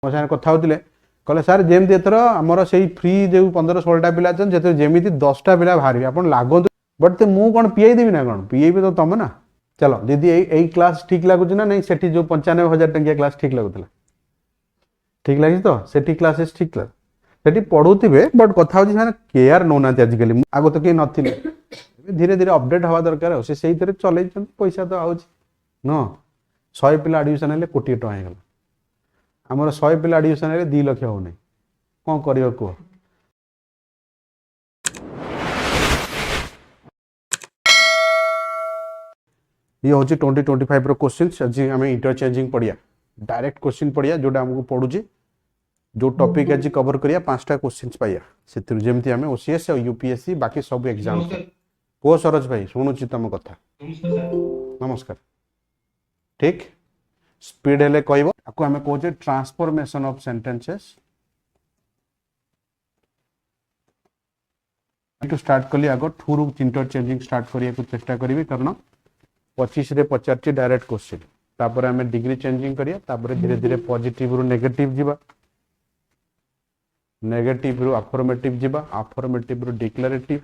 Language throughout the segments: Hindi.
ମୋ ସାଙ୍ଗରେ କଥା ହେଉଥିଲେ କହିଲେ ସାର୍ ଯେମିତି ଏଥର ଆମର ସେଇ ଫ୍ରି ଯେଉଁ 15-16ଟା ପିଲା ଅଛନ୍ତି ସେଥିରେ ଯେମିତି 10ଟା ପିଲା ବାହାରିବେ ଆପଣ ଲାଗନ୍ତୁ ବଟ୍ ମୁଁ କ'ଣ ପିଆଇ ଦେବି ନା କ'ଣ ପିଏଇବି ତ ତମେ ନା। ଚାଲ ଦିଦି ଏଇ କ୍ଲାସ୍ ଠିକ୍ ଲାଗୁଛି ନା ନାଇଁ ସେଠି ଯେଉଁ 95,000 ଟଙ୍କିଆ କ୍ଲାସ୍ ଠିକ୍ ଲାଗୁଥିଲା ଠିକ୍ ଲାଗିଛି ତ ସେଠି କ୍ଲାସେସ୍ ଠିକ୍ ଲାଗ ସେଠି ପଢ଼ୁଥିବେ ବଟ୍ କଥା ହେଉଛି ସେମାନେ କେୟାର ନେଉନାହାନ୍ତି ଆଜିକାଲି ଆଗ ତ କେହି ନଥିଲେ ଧୀରେ ଧୀରେ ଅପଡେଟ୍ ହେବା ଦରକାର ଆଉ ସେ ସେଇଥିରେ ଚଲେଇଛନ୍ତି ପଇସା ତ ଆଉଛି ନୁହଁ 100 ପିଲା ଆଡମିସନ୍ ହେଲେ କୋଟିଏ ଟଙ୍କା ହେଇଗଲା ଆମର 100 ପିଲା ଆଡମିସନ୍ ହେଲେ 2 ଲକ୍ଷ ହେଉନି କ'ଣ କରିବ କୁହ। ये हूँ 2025 क्वेश्चन आज आम इंटरचेंजिंग पढ़िया डायरेक्ट क्वेश्चन पढ़िया जोटा आमको पढ़ुचे जो टॉपिक आज कवर करिया 5टा क्वेश्चन पाइया से जमी आम ओसीएस और यूपीएससी बाकी सब एग्जाम को सरोज भाई शुणुची तुम कथा नमस्कार ठीक स्पीड हेले कहबो आपको आम कहे transformation of sentences to start कली आग ठूरु इंटरचेंजिंग स्टार्ट करिया को चेष्टा करी कारण 25 रे पचार डायरेक्ट क्वेश्चन तापर आम डिग्री चेंजिंग करिया तापर धीरे धीरे पॉजिटिव रु नेगेटिव जीवा नेगेटिव रु अफर्मेटिव जीवा अफर्मेटिव रु डिक्लेरेटिव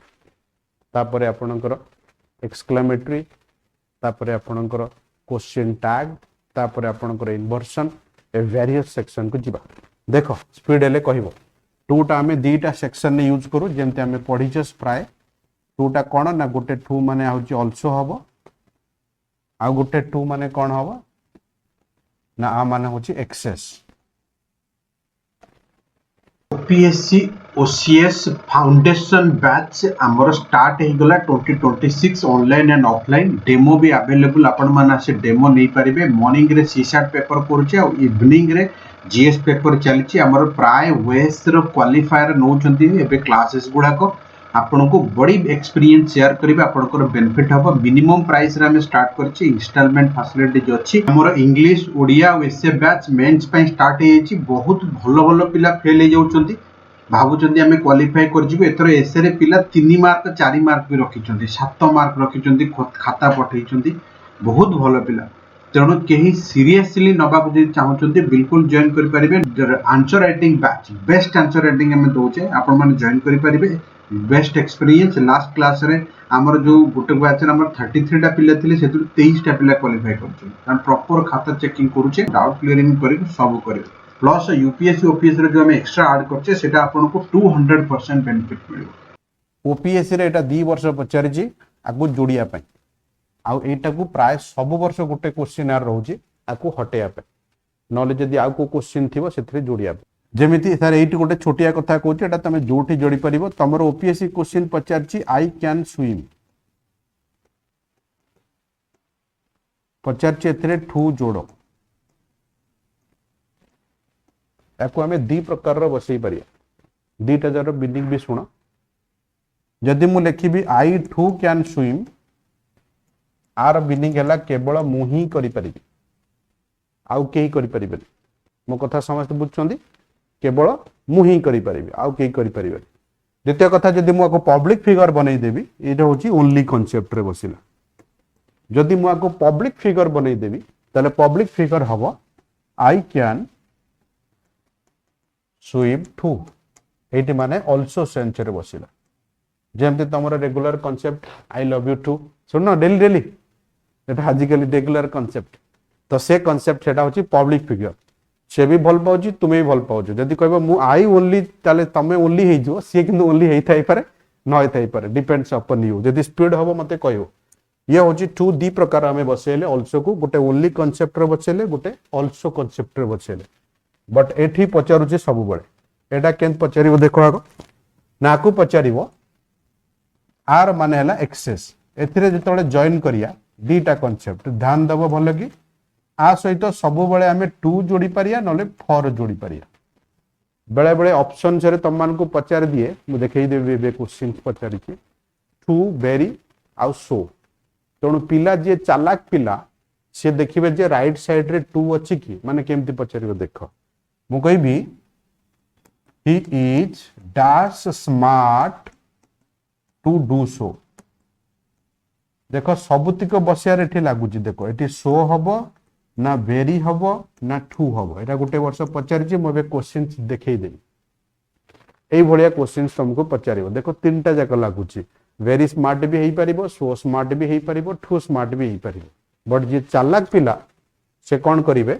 तापर आपणकर एक्सक्लेमेटरी तापर आपणकर क्वेश्चन टैग तापर आपणकर इन्वर्सन ए वेरियस सेक्शन को जीवा देखो स्पीड हेले कहबो टूटा आम 2टा सेक्शन ने यूज करू जेमते आम पढ़ीचे प्राय टूटा कौन ना गोटे टू माने आउची ऑल्सो हबो आ गोटे टू माने कौन हबो ना आ माने होची access OPSC OCS foundation batch आमर स्टार्ट हो गला 2026 ऑनलाइन एंड ऑफलाइन डेमो भी अवेलेबल आपण माने से डेमो नहीं पारिबे मॉर्निंग रे सीसाट पेपर करूचे और इवनिंग रे जीएस पेपर चलची आमर प्राय वेस रो क्वालिफायर नौचंती एबे क्लासेस गुडा को आपन को बड़ी एक्सपीरियंस शेयर करिबे आपन को बेनिफिट हबो मिनिमम प्राइस रे हम स्टार्ट करछि इंस्टॉलमेंट फैसिलिटी जो अछि हमर English Odia SA batch mains पई स्टार्ट हे छि बहुत भलो भलो पिला फेल हे जाउचंती भाबुचंती हमें क्वालिफाई कर जिबे एथरो एसए रे पिला 3 मार्क 4 मार्क भी रखिचंती 7 मार्क रखिचंती खाता पठैचंती बहुत भलो पिला तेणु कहीं सीरियसली नबाक जो चाहते बिल्कुल जॉइन करें answer writing batch best answer writing आम दौचे आपण मैंने जॉइन करें बेस्ट एक्सपीरियंस लास्ट क्लास रे आमर जो गोटे बैच आम 33टा पिला थे से 23टा पिला क्वालिफाई कर प्रॉपर खाता चेकिंग करुचे डाउट क्लियरिंग कर सब कर प्लस यूपीएससी ओपीएससी जो एक्स्ट्रा ऐड करछे सेटा आपन को 200% बेनिफिट मिलिबो ओपीएससी रे एटा 2 वर्ष पचारिची आगु जोड़िया पई आउ एटा को प्राय सब वर्ष गोटे क्वेश्चन आर रहउची आकु हटेया पे नले जदी आउ को क्वेश्चन थिबो सेथरे जोड़िया पे जेमिति सर एटी गोटे छोटिया कथा कहूची एटा तमे जोठी जोड़ी परिबो तमर ओपीएससी क्वेश्चन पचारची आई कैन स्विम पचारची एथरे ठू जोड़ो याकु आमे दी प्रकार रो बसई परिया दीटा जर बिनिंग भी सुनो जदि मु लिखिबी आई ठू कैन स्विम आर बिनिंग है केवल मु ही करि परिबी आउ केही करि परिबेनी मो कथा समस्त बुझछंती केवल मु ही करि परिबी आउ केही करि परिबेनी द्वितीय कथा जदि मु आको पब्लिक फिगर बनै देबी एटा होची ओनली कांसेप्ट रे बसिला जदि मु आको पब्लिक फिगर बनै देबी ताले पब्लिक फिगर हबो आई कैन स्विम टू एटी माने आल्सो सेंस रे बसिला जेमते तमरो regular concept I love you too सुनो डेली डेली एटा आजिकली रेगुलर कांसेप्ट तो से कांसेप्ट सेटा होची पब्लिक फिगर से भी भल पाउची तुमे भी भल पाउची जदी कहबो मु आई ओनली ताले तमे ओनली हेइ जो से किंतु ओनली हेइ थाइ पारे न हेइ थाइ पारे डिपेंड्स अपन यू जदी स्पीड हबो मते कहयो ये होची टू दी प्रकार हमें बसेले आल्सो को गोटे ओनली कांसेप्ट रे बसेले गोटे आल्सो कांसेप्ट रे बसेले बट एठी पचारुची सब बळे एटा केन पचारिबो देखो आगो नाकू पचारिबो आर माने हला एक्सेस एथिरे जतबळे जॉइन करिया दीटा कांसेप्ट ध्यान दबो भलो कि आ सहित सब बळे आमे टू जोड़ी परिया नले फॉर जोड़ी परिया बेले बेले ऑप्शन रे तम मान को पचार दिए मु देखै देबे बे क्वेश्चन पचारि छी टू वेरी आ सो तणु पिला जे चालाक पिला से देखिबे जे राइट साइड रे टू अछि कि माने केमति पचारिबो देखो मु कहबी he is dash smart to do so देख सबुतिक बसियार एठी लागुची देखो एठी सो हबो ना वेरी हबो ना ठू हबो एटा गोटे वर्ष पचारिछि मो बे क्वेश्चन देखै देबी एई भलिया क्वेश्चन तुमको पचारिबो देखो तीनटा जाक लागुछि वेरी स्मार्ट भी हेई परिबो सो स्मार्ट भी हेई परिबो ठू स्मार्ट भी हेई परिबो बट जे चालाक पिला से कौन करिवे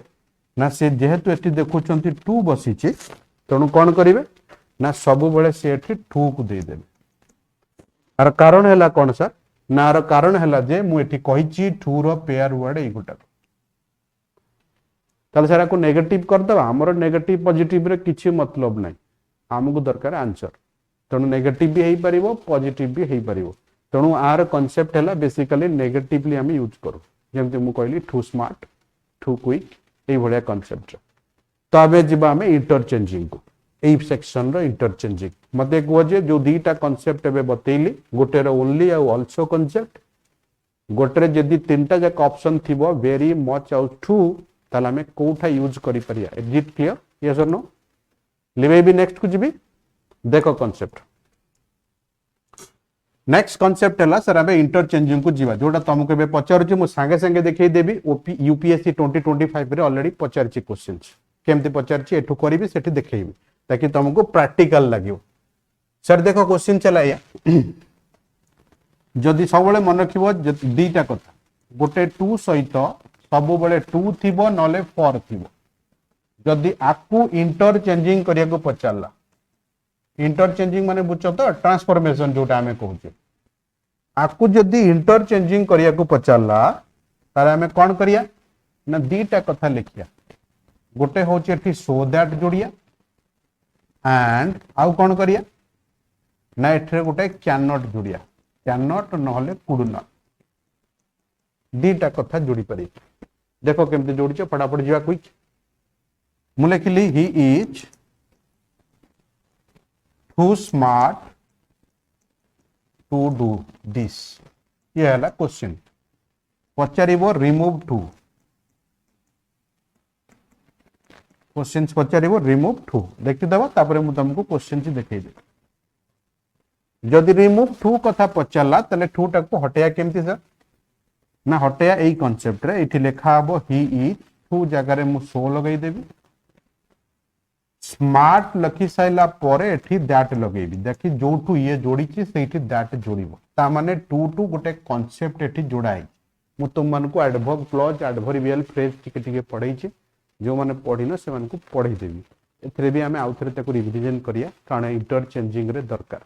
ना से जेहेतु एठी देखुचंती टू बसिछि तणु कौन करिवे ना सबु बेले से एठी टू को दे देबे आर कारण हैला कौन सर ना आर कारण हैला जे मु एठी कहिछि टू रो पेयर वर्ड एई गोटा ताले सारा को नेगेटिव कर दबा हमर नेगेटिव पॉजिटिव रे किछि मतलब नै हमकु दरकार आंसर तणु नेगेटिव भी हेई परिबो पॉजिटिव भी हेई परिबो तणु आर कांसेप्ट हैला बेसिकली नेगेटिवली हम यूज करू जेमते मु कहली टू स्मार्ट टू क्विक एई भलिया कांसेप्ट तो आबे जिबा हमें इंटरचेंजिंग को एई सेक्शन रो इंटरचेंजिंग मते को जे जो दीटा कांसेप्ट एबे बतेइली गोटे रो ओनली आ आल्सो कांसेप्ट गोटे जदी तीनटा जक ऑप्शन थिबो वेरी मच आउ टू ताला हमें कोठा यूज करि परिया इज इट क्लियर यस और नो लिबे भी नेक्स्ट को जिबी देखो कांसेप्ट नेक्स्ट कांसेप्ट हला सर आबे इंटरचेंजिंग को जीवा जोटा तुमको एबे पचारुची मु संगे संगे देखै देबी यूपीएससी 2025 रे ऑलरेडी पचारची क्वेश्चंस केमते पचारची एठु करबी सेठी देखैबी ताकि तुमको प्रैक्टिकल लागियो सर देखो क्वेश्चन चला या जदी सब बेले मन रखिबो दीटा कथा गोटे 2 सहित सब बेले 2 थिबो नले 4 थिबो जदी आकु इंटरचेंजिंग करिया को पचारला इंटरचेंजिंग माने बुझो तो ट्रांसफॉर्मेशन जोटा हमें कहूचे आकु जदी इंटरचेंजिंग करिया को पचारला तारे हमें कोन करिया ना दीटा कथा लिखिया गोटे होचे एठी सो दैट जोड़िया एंड आउ कोन करिया ना एठरे गोटे can not Joria can not नहले कुड नॉट दीटा कथा जोड़ी पारि देखो केमते जोड़िछ फटाफट जीवा क्विक मु लिखली he is too smart to do this ये है क्वेश्चन पचारिबो रिमूव टू क्वेश्चन पचारिबो रिमूव टू देखि दबा तापर मु तुमको क्वेश्चन ची देखै दे जदि रिमूव टू कथा पचारला तले टू टा को हटेया केमती सर ना हटेया एई कांसेप्ट रे एठी लेखा हबो ही इज टू जगह रे मु सो लगै देबी स्मार्ट लखी साइला परे एठी दैट लगेबी देखि जोठू ये जोड़ी छी सेठी दैट जोड़िबो ता माने टू टू गोटे कांसेप्ट एठी जोड़ाई मु तुम मन को एडवर्ब क्लॉज एडवर्बियल फ्रेज टिके पढ़ाई छी जो माने पढ़िनो से मन को पढ़ाई देबी एथरे भी हमें आउथरे ताको रिवीजन करिया कारण इंटरचेंजिंग रे दरकार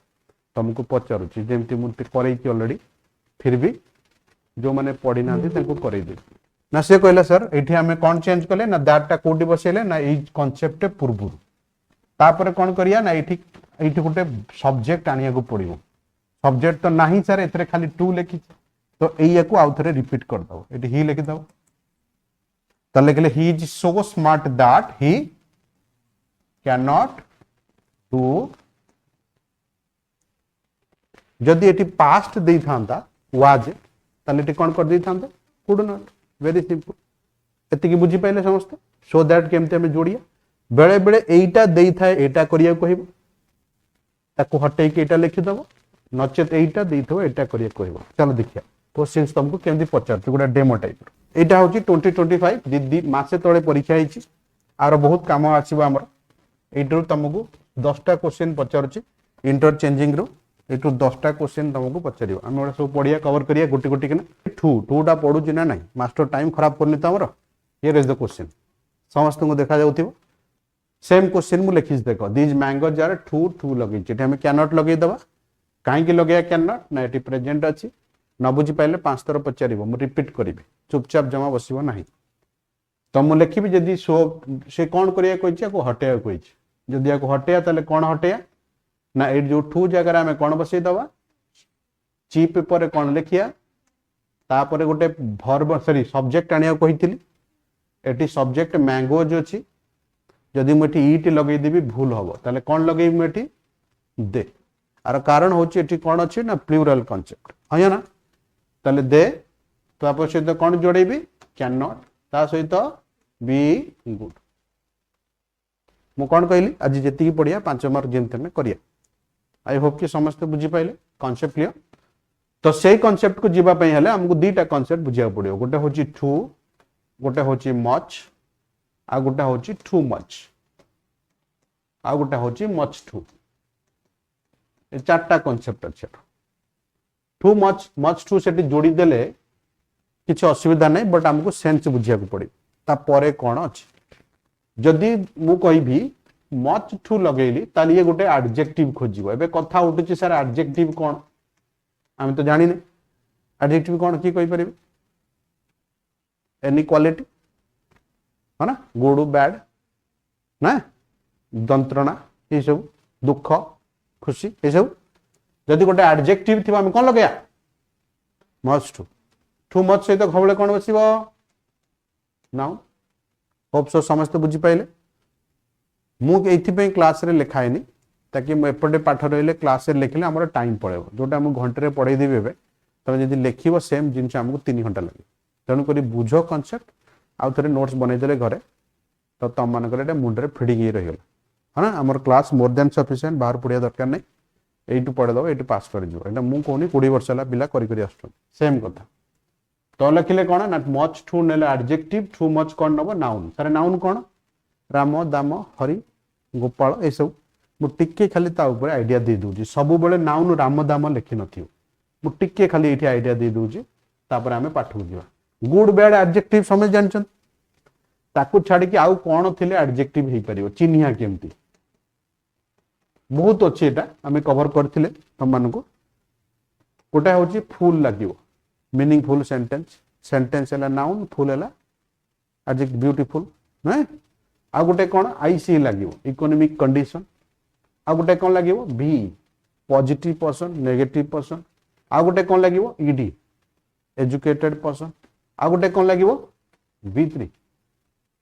तुमको पचारु छी जेमति मु करई छी ऑलरेडी फिर भी जो माने पढ़ी ना थी ताको करई दे ना से कहला सर एठी हमें कोन चेंज करले ना दैट टा कोडी बसेले ना ई कांसेप्ट पूर्व तापर कौन करिया ना एठी गोटे सब्जेक्ट आनिया को पड़िबो सब्जेक्ट तो नहीं सर एथरे खाली टू लिखि तो एया को आउ थरे रिपीट कर दो एठी ही लिखि दो त लिखले he is so smart that he can not do जदि एठी पास्ट देई थांता वाज तले एठी कोन कर देई थांता कुड नॉट वेरी सिंपल एति की बुझी पाइले समस्त सो दैट केमते हमें जोड़िया बेले बेले एटा देई थाए एटा करिया कहबो ताको हटै के एटा लिखि दबो नचेत एटा देई थो एटा करिया कहबो चलो देखिया क्वेश्चंस तुमको केमदी पचार तो गुडा डेमो टाइप एटा होची 2025 दीदी मासे तळे परीक्षा हिची आरो बहुत काम आसीबो हमर एटरो तुमको 10टा क्वेश्चन पचारची इंटरचेंजिंग रो एटू 10टा क्वेश्चन तुमको पचारियो हम ओडा सब पढिया कवर करिया गोटी गोटी के टू टा पढुची ना नाही मास्टर टाइम खराब करनी त हमर हियर इज द क्वेश्चन समस्त को देखा जाउथिबो सेम क्वेश्चन मु लिखिस देखो दीज मैंगोज आर टू लगे जेटे हम कैन नॉट लगे दबा काहे कि लगे कैन नॉट ना एटी प्रेजेंट अछि न बुझी पाइले 5 थर पचारिबो मु रिपीट करिवे चुपचाप जमा बसिबो नाही तो मु लिखिबी जदी सो से कोन करिया कहछि को हटेया कहछि जदी याको हटेया तले कोन हटेया ना ए जो टू जगह में कोन बसै दबा ची पेपर रे कोन लिखिया तापर गोटे वर्ब सॉरी सब्जेक्ट आनिया कहितली एटी सब्जेक्ट मैंगोज अछि जदि मुठी ईट लगे देबी भूल हबो ताले कोन लगे मुठी दे आर कारण होची एठी कोन अछि ना प्लूरल कांसेप्ट हय ना ताले दे तो आप सहित कोन जोड़ेबी कैन नॉट ता सहित बी गुड मु कोन कहली आज जेती पढ़िया 5 मार्क जेमते में करिया आई होप कि समस्त बुझी पाइले कांसेप्ट क्लियर तो सेही कांसेप्ट को जीवा पई हले हमको दीटा कांसेप्ट बुझिया पड़ियो गोटे होची टू गोटे होची मच आ गोटे होची टू मच आ गोटे होची मच टू ए चारटा कॉन्सेप्ट अछि टू मच टू सेठी जोड़ी देले किसी असुविधा नहीं बट हमको सेंस बुझिया पड़े तापर कौन अच्छे जदि मु कहि मच टू लगेली ताली ये गोटे एडजेक्टिव खोजिबो एबे कथा उठुची सर एडजेक्टिव कौन आम तो जानी नहीं एडजेक्टिव कौन की कहि परिबे एनी क्वालिटी है ना गुड बैड ना दंत्रणा ये सब दुख खुशी ये सब जदि गोटे एडजेक्टिव थी आम कौन लगे मच टू मच सहित खबले कौन बसब नाउन होप सो समस्ते बुझी पाइले मुझे क्लास रे लिखाएनी ताकि एपटे पाठ रही क्लास रे लिखले आम टाइम पड़ेगा जोटा आम घंटे पढ़े देवी ए तुम जब लिख सेम जिन आमको 3 घंटा लगे तेणुक बुझ कनसेप्ट आउ थे नोट्स बनईदे घरे तो तुम मानक मुंडे फिडिंग ही रहीगला है ना आम क्लास मोर देन सफिसीयंट बाहर पढ़िया दरकार नहीं यू पढ़ेदेव ये पास कर मुझे 20 वर्ष है पिला सेम कथा तो लिखिले कौन ना मच टू ने एडजेक्टिव टू मच कौन नब नाउन सर नाउन कौन राम दाम हरि गोपाल ये सब मुझे खाली आइडिया दे दूसरी सब बेले नाउन राम दाम लिखि नुटे खाली ये आइडिया दे दूसरी आम पाठ को जा गुड बैड एडजेक्टिव समझ जानते ताकू छाड़ी आउ कौन थे एडजेक्टिव हो पार चिन्हिया केमती बहुत अच्छे यहाँ आम कवर करते तुम मान गोटे हूँ फुल लगे मीनिंगफुल सेंटेंस है नाउन फुल है एडजेक्टिव ब्यूटीफुल ना आ गोटे कौन आईसी लगे इकोनॉमिक कंडीशन आ गोटे कौन लगे भी पॉजिटिव पर्सन नेगेटिव पर्सन आ गोटे कौन लगे ईडी एजुकेटेड पर्सन आ गोटे कौन लगे V3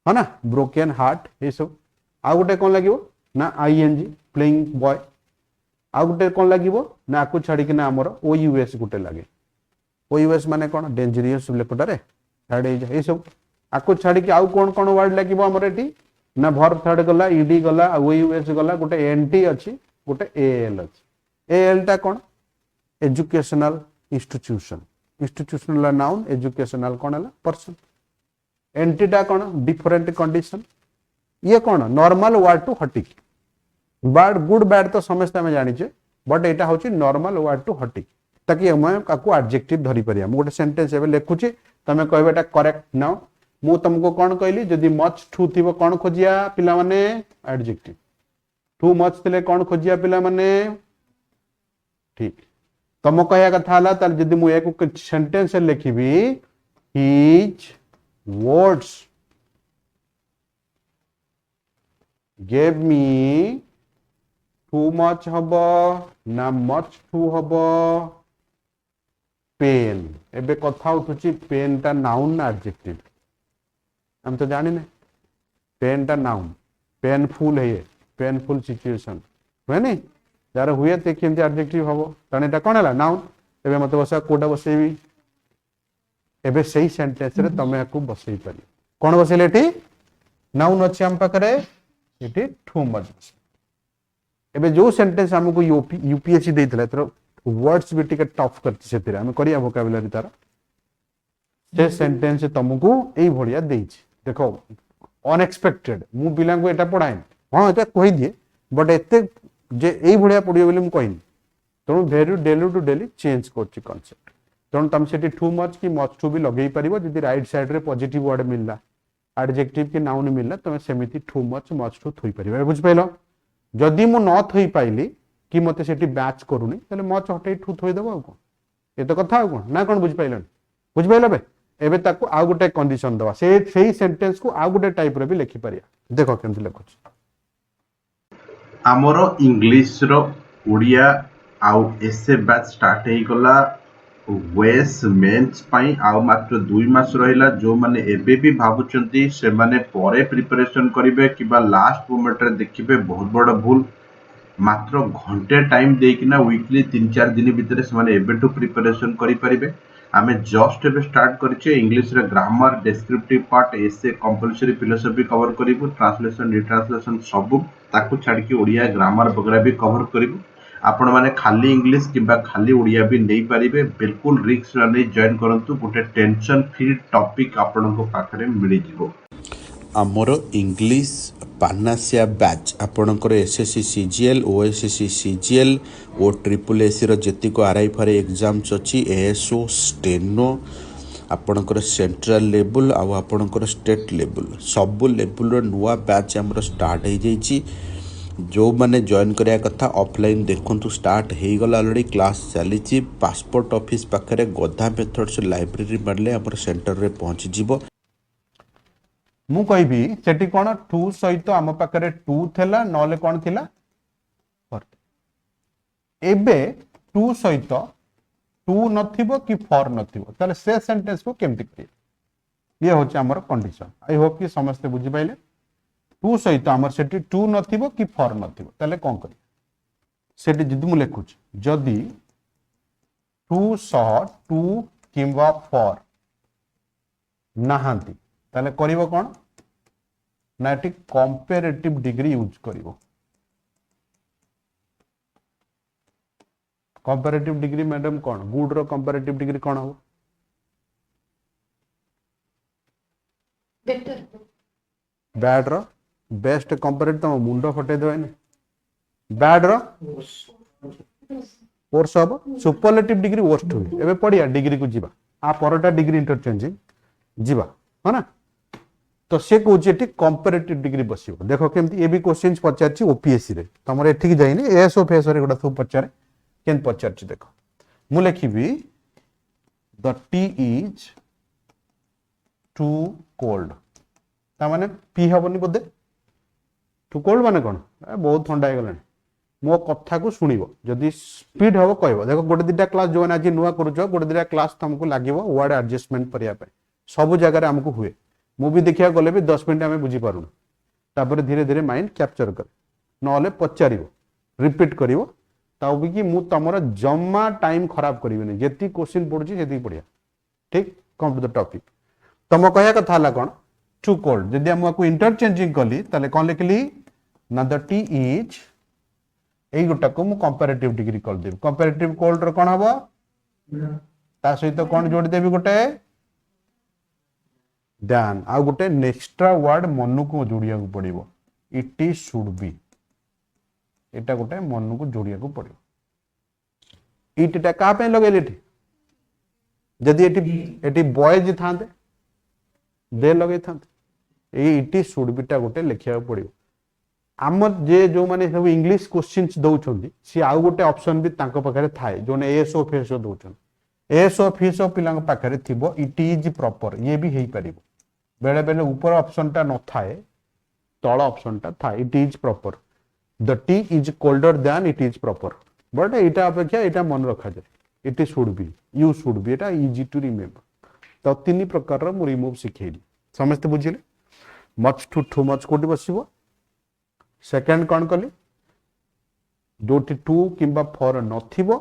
है ना ब्रोकन हार्ट ये सब आ गोटे कौन लगे ना आईएनजी प्लेइंग बॉय आ गोटे कौन लगे ना आपको छाड़ी ना आमर OUS गोटे लगे OUS माने कौन डेंजरियस लेपटारे थर्ड ये सब आपको छाड़ी आउ कौन कौन वर्ड लगे आमर ये ना भर्ब थर्ड गला ईडी गला OUS गला गोटे एनटी अच्छी गोटे AL अच्छी AL टा कौन एजुकेशनल इंस्टीट्यूशनल नाउन एजुकेशनल कौन है पर्सन एनटी टा कौन डिफरेंट कंडीशन ये कौन नॉर्मल वर्ड टू हटिक बैड गुड बैड तो समस्त आम जाने बट यहाँ हूँ नॉर्मल वर्ड टू हटिक ताकि आपको एडजेक्टिव धरी पारिया गोटे सेंटेंस एवं लिखुची तुम कह करेक्ट नाउ मु तुमको कौन कहली जदि मच टू थी कौन खोजिया पिला माने एडजेक्टिव टू मच थे कौन खोजिया पिला माने ठीक तुम कह कथा जदि मुझे सेंटेंस लिखी his words gave me too much हम ना मच टू हम पेन एबे कथा उठुची पेन टा नाउन ना एडजेक्टिव हम तो जानी नहीं पेन टा नाउन पेनफुल है पेनफुल सिचुएशन हुए नहीं यार हुए तो केमती एडजेक्टिव हम तेणु यहाँ कौन है नाउन एबे मत बस कोटा बसैबी एबे सही सेंटेंस रे तुम या बसई पार कौन बसैले ये नाउन अच्छे आम पाखे ये टू मच एबे जो सेंटेंस हमको यूपीएससी देता है वर्ड्स भी टिके टफ करती करिया वोकाबुलरी तार से सेंटेंस तुमको यही भड़िया देछि देखो अनएक्सपेक्टेड मु पिला को एटा पढ़ाए हाँ ये कही दिए बट एते जे यही भड़िया पढ़िए बोली मु कहनी तेणु भेरी डेली टू डेली चेंज करछि कांसेप्ट तेणु तुम से टू मच कि मच टू भी लगे पार जब राइट साइड रे पॉजिटिव वर्ड मिलला एडजेक्टिव कि नाउन मिलला तुम सेमिति टू मच टू थोई पार बुझ पाइल जदि मु न थोई पाइली कि मते सेठी बैच करूनी तले मच हटै ठू थोई देबो आ कोन ए तो कथा आ कोन ना कोन बुझ पाइलन बे एबे ताको आ गुटे कंडीशन दवा सेही सेंटेंस को आ गुटे टाइप रे भी लिखि पारिया देखो केमति लिखुछ आमर इंग्लिश रो ओडिया आउ एसे बैच स्टार्ट हे गला वेस मेंस पाई आउ मात्र 2 मास रहिला जो माने एबे भी भाबुचंती से माने परे प्रिपरेशन करिवे किबा लास्ट मोमेंट रे देखिबे बहुत बड़ भूल मात्र घंटे टाइम देकिना वीकली 3-4 दिन भितर से माने एबेटू प्रिपरेशन करि परिबे आमे जस्ट एबे स्टार्ट करिचे इंग्लिश रे ग्रामर डिस्क्रिप्टिव पार्ट एसे कंपलसरी फिलोसफी कवर करिबु ट्रांसलेशन रिट्रांसलेशन सब ताकू छाड़ के ओडिया ग्रामर वगैरह भी कवर करिबु आपण माने खाली इंग्लिश किंबा खाली ओडिया भी नहीं पारिबे बिल्कुल रिस्क नहीं जॉइन करंतु गोटे टेंशन फ्री टॉपिक आपन को पाखरे मिली जिवो आमर इंग्लिश पानासिया बैच आपणकर एसएससी सीजीएल ओएसएससी सीजीएल ओ ट्रिपल एसी रो जेतिको आरआई फारे एग्जाम्स अछि एएसओ स्टेनो आपणकर सेंट्रल लेवल आ आपणकर स्टेट लेवल सब लेवल रो नुआ बैच हमर स्टार्ट हो जाइछि जो माने जॉइन करिया कथा ऑफलाइन देखंतु स्टार्ट हे गला ऑलरेडी क्लास चलीछि पासपोर्ट ऑफिस पाखरे गधा मेथड्स लाइब्रेरी मारले हमर सेंटर रे पहुंची जिवो मु कहबी सेठी कोन टू सहित आम पाखरे टू थेला नले कोन थिला फॉर एबे टू सहित टू नथिबो कि फॉर नथिबो ताले से सेंटेंस को केमति करिए ये होचे हमर कंडीशन आई होप कि समस्त बुझी पाइले टू सहित हमर सेठी टू नथिबो कि फॉर नथिबो ताले कोन करिए सेठी जदि मु लेखुच जदि टू सह टू किंवा फॉर नाहांती ताले करिवो कोन ना एटी कंपैरेटिव डिग्री यूज करिवो कंपैरेटिव डिग्री मैडम कोन गुड रो कंपैरेटिव डिग्री कोन हो बेटर बैड रो बेस्ट कंपैरेटिव तो मुंडो फटे देबे बैड रो वर्स हबो सुपरलेटिव डिग्री वर्स्ट हुई एबे पड़िया डिग्री को जीवा आ परटा डिग्री इंटरचेंजिंग जीवा है ना तो से कहूँ ये कंपेरेटिव डिग्री बस देख केमती ये भी क्वेश्चन पचार ओपीएससी रे तुम एठिक जाइनि एएसओ फेएसओ गुड़ा सब पचारे केन पचार देख मु लिखिबी the tea is too cold ता माने पी हबनी बोधे टू कोल्ड माने कोन बहुत ठंडा हो गलानी मो कथा को सुनिबो जदी स्पीड हबो कहबो देखो गोटे दिटा क्लास जो आज नुआ करूछो गोटे दिटा क्लास तुमको लागिवो वर्ड एडजस्टमेंट करिया पे सब जगह रे हमको हुए मूवी देखिया गले भी 10 मिनिट आमे बुझी पारुन तापर धीरे धीरे माइंड कैप्चर कर नले पचारिबो रिपीट करिवो ताऊ भी कि मु तमरा जम्मा टाइम खराब करिवेनी जेती क्वेश्चन पडुची जेती पडिया ठीक कम टू द टॉपिक तम कहया कथा हला कोन टू कोल्ड जदी हम को इंटरचेंजिंग कली ताले कोन लिखली ना द टी इज एई गोटा को मु कंपैरेटिव डिग्री कर देब कंपैरेटिव कोल्ड रो कोन हबो ता सहित कोन जोड़ देबी गोटे ध्यान आ गोटे एक्स्ट्रा वर्ड मन को जोड़िया को पड़िबो इट इज शुड बी एटा गोटे मन को जोड़िया को पड़िबो इटा का पे लगेले एठी जदी एटी बॉयज थांते दे लगे थांते ए इट इज शुड बी टा गोटे लिखिया पड़िबो आम जे जो माने सब इंग्लिश क्वेश्चंस दउछंदी सी आ गोटे ऑप्शन भी तांको पाखरे थाए जोने एएसओ फेएसओ दउछन एएसओ फेएसओ पिलांग पाखरे थिबो इट इज प्रॉपर ये भी हेई परिबो बेले बेले ऊपर ऑप्शन टा न थाए तळ ऑप्शन टा थाए it is proper the tea is colder than it is proper but एटा अपेक्षा एटा मन रखा जाए it should be you should be एटा इजी टू रिमेंबर तो तीन प्रकार रो मु रिमूव सिखेली समस्त बुझिले मच टू मच कोटी बसिबो सेकंड कौन कली जोटी टू किंबा फॉर नथिबो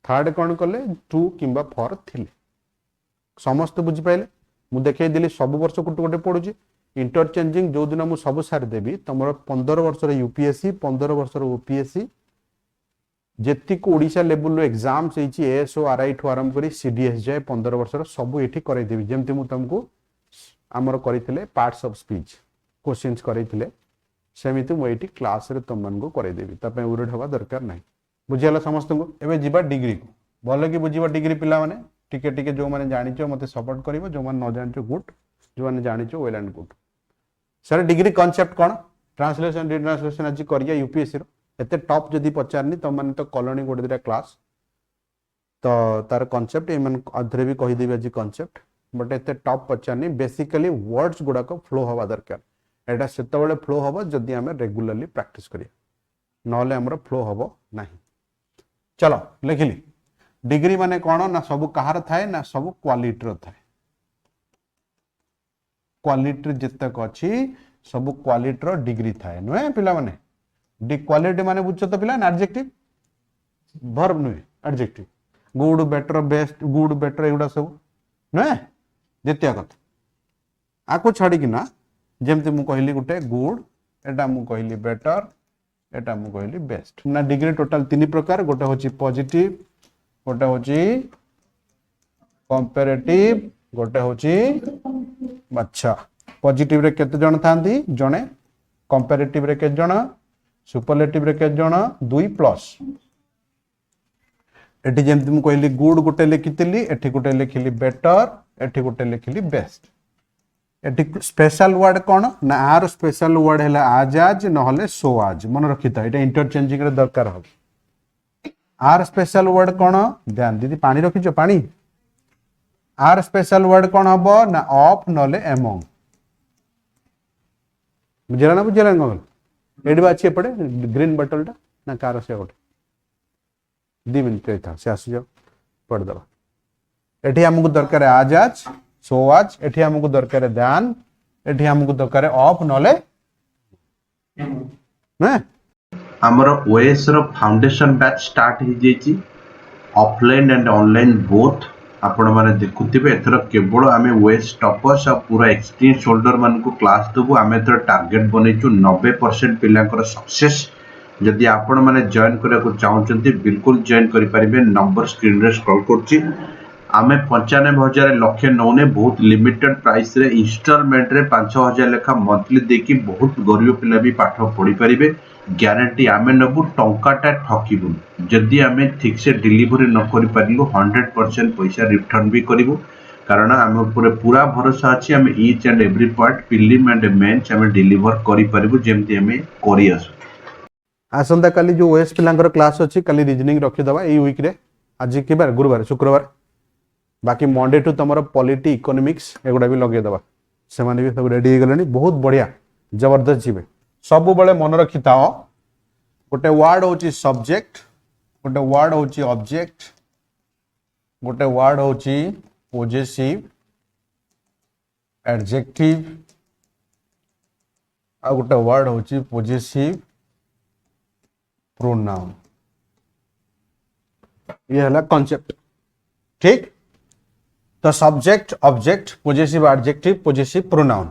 थर्ड कौन कले टू किंबा फॉर थिले समस्त बुझी पाइले मु देखै दिली सब वर्ष गोटे गोटे पढुची इंटरचेंजिंग जो दिन मु सब सार देबी तमरो 15 वर्ष रे यूपीएससी 15 वर्ष रे ओपीएससी जेति को ओडिसा लेवल रो एग्जाम सेची एएसओ आरआई ठो आरंभ करी सीडीएस जाय 15 वर्ष रो सब एठी करै देबी जेमति मु तुमको हमर करिथिले पार्ट्स ऑफ स्पीच क्वेश्चंस करिथिले सेमिति मु एठी क्लास रे तुम मन को करै देबी त पे उरड हवा दरकार नाही बुझियाला समस्त को एबे जिबा डिग्री को बोले कि बुझिबा डिग्री पिला माने टिके टिके जो माने जानिचो मते सपोर्ट करिवो जो माने न जानिचो गुड जो माने जानिचो well and good sir degree concept कोन ट्रांसलेशन रिट्रांसलेशन आज करिया यूपीएससी रो एते टॉप जदी पचारनी त माने तो कॉलोनी गोटे दिटा क्लास तो तार कांसेप्ट ए मन अधरे भी कहि देबी आज कांसेप्ट बट एते टॉप पचारनी बेसिकली वर्ड्स गुडा को फ्लो हवा दरकार एटा सेते बेले फ्लो हबो जदी हमें रेगुलरली प्रैक्टिस करिया नले हमर फ्लो हबो नाही चलो लिखिली डिग्री माने कोन ना सब कहार थाए ना सब क्वालिटी रो थाए क्वालिटी जतक अछि सब क्वालिटी रो डिग्री थाए नय पिला माने डी क्वालिटी माने बुझछो तो पिला एडजेक्टिव वर्ब नय adjective good better best good better एगुडा सब नय द्वितीय कथा आको छाडी कि ना जेमते मु कहली गुटे गुड एटा मु कहली बेटर एटा मु कहली बेस्ट ना डिग्री टोटल तीन प्रकार गोटे होची पॉजिटिव गोटे होची कंपैरेटिव गोटे होची अच्छा पॉजिटिव रे केते जण थांती जणे कंपैरेटिव रे केते जण सुपरलेटिव रे केते जण 2 प्लस एठी जेमति मु कहली गुड गोटे लिखितली एठी गोटे लिखिली बेटर एठी गोटे लिखिली बेस्ट एठी स्पेशल वर्ड कौन ना आर स्पेशल वर्ड है आज नहले सो आज मन रखी था ये इंटरचेंजिंग रे दरकार हो आर स्पेशल वर्ड कौन ध्यान दीदी पानी रखीच पानी आर स्पेशल वर्ड कौन हम ना ऑफ नहले एमंग बुझेला ना कौन एडी बाची एपटे ग्रीन बटलटा ना कार से गोटे 2 मिनट था से आसु जाओ पढ़ दबा एठी हमको दरकार है आज सो आज एठी हमको दरकार है ध्यान एठी हमको दरकार है ऑफ नले ना हमर ओएस रो फाउंडेशन बैच स्टार्ट हो जेची ऑफलाइन एंड ऑनलाइन बोथ आपण माने देखुथिबे एथर केवल आमे ओएस टॉपर्स आ पूरा एक्सपीरियंस होल्डर मान को क्लास दबु आमे एथर टारगेट बनेचु 90% पिलांकर सक्सेस जदि आपण माने जॉइन करिया को चाहउचंती बिल्कुल जॉइन करि परिबे नंबर स्क्रीन रे स्क्रॉल करछि आमे 95,000 लक्ष नौने बहुत लिमिटेड प्राइस रे इंस्टॉलमेंट रे 5,000 लेखा मंथली देकी बहुत गरीब पिला भी पाठ पढ़ी परिबे गारंटी आमे नबु टंकाटा ठकिबु जदि आमे ठीक से डिलीवरी न करि परिलु 100% पैसा रिटर्न भी करिवु कारण आमे ऊपर पूरा भरोसा अछि आमे each and every part film and mains आमे डिलीवर करि परिबु जेमति आमे करि आसु आसंता काली जो ओएस पिलांकर क्लास अछि काली रीजनिंग रखि दबा ए वीक रे आज के बार गुरुवार शुक्रवार बाकी मंडे टू तुम पॉलिटी इकोनॉमिक्स एगुड़ा भी लगे दबा से माने भी सब रेडी गले बहुत बढ़िया जबरदस्त जीवे सब बड़े मन रखि था गोटे वर्ड होची सब्जेक्ट गोटे वर्ड होची ऑब्जेक्ट गोटे वर्ड होची पोजेसिव एडजेक्टिव आ गोटे वर्ड होची पोजेसिव प्रोनाउन ये है कॉन्सेप्ट ठीक तो subject object possessive adjective possessive pronoun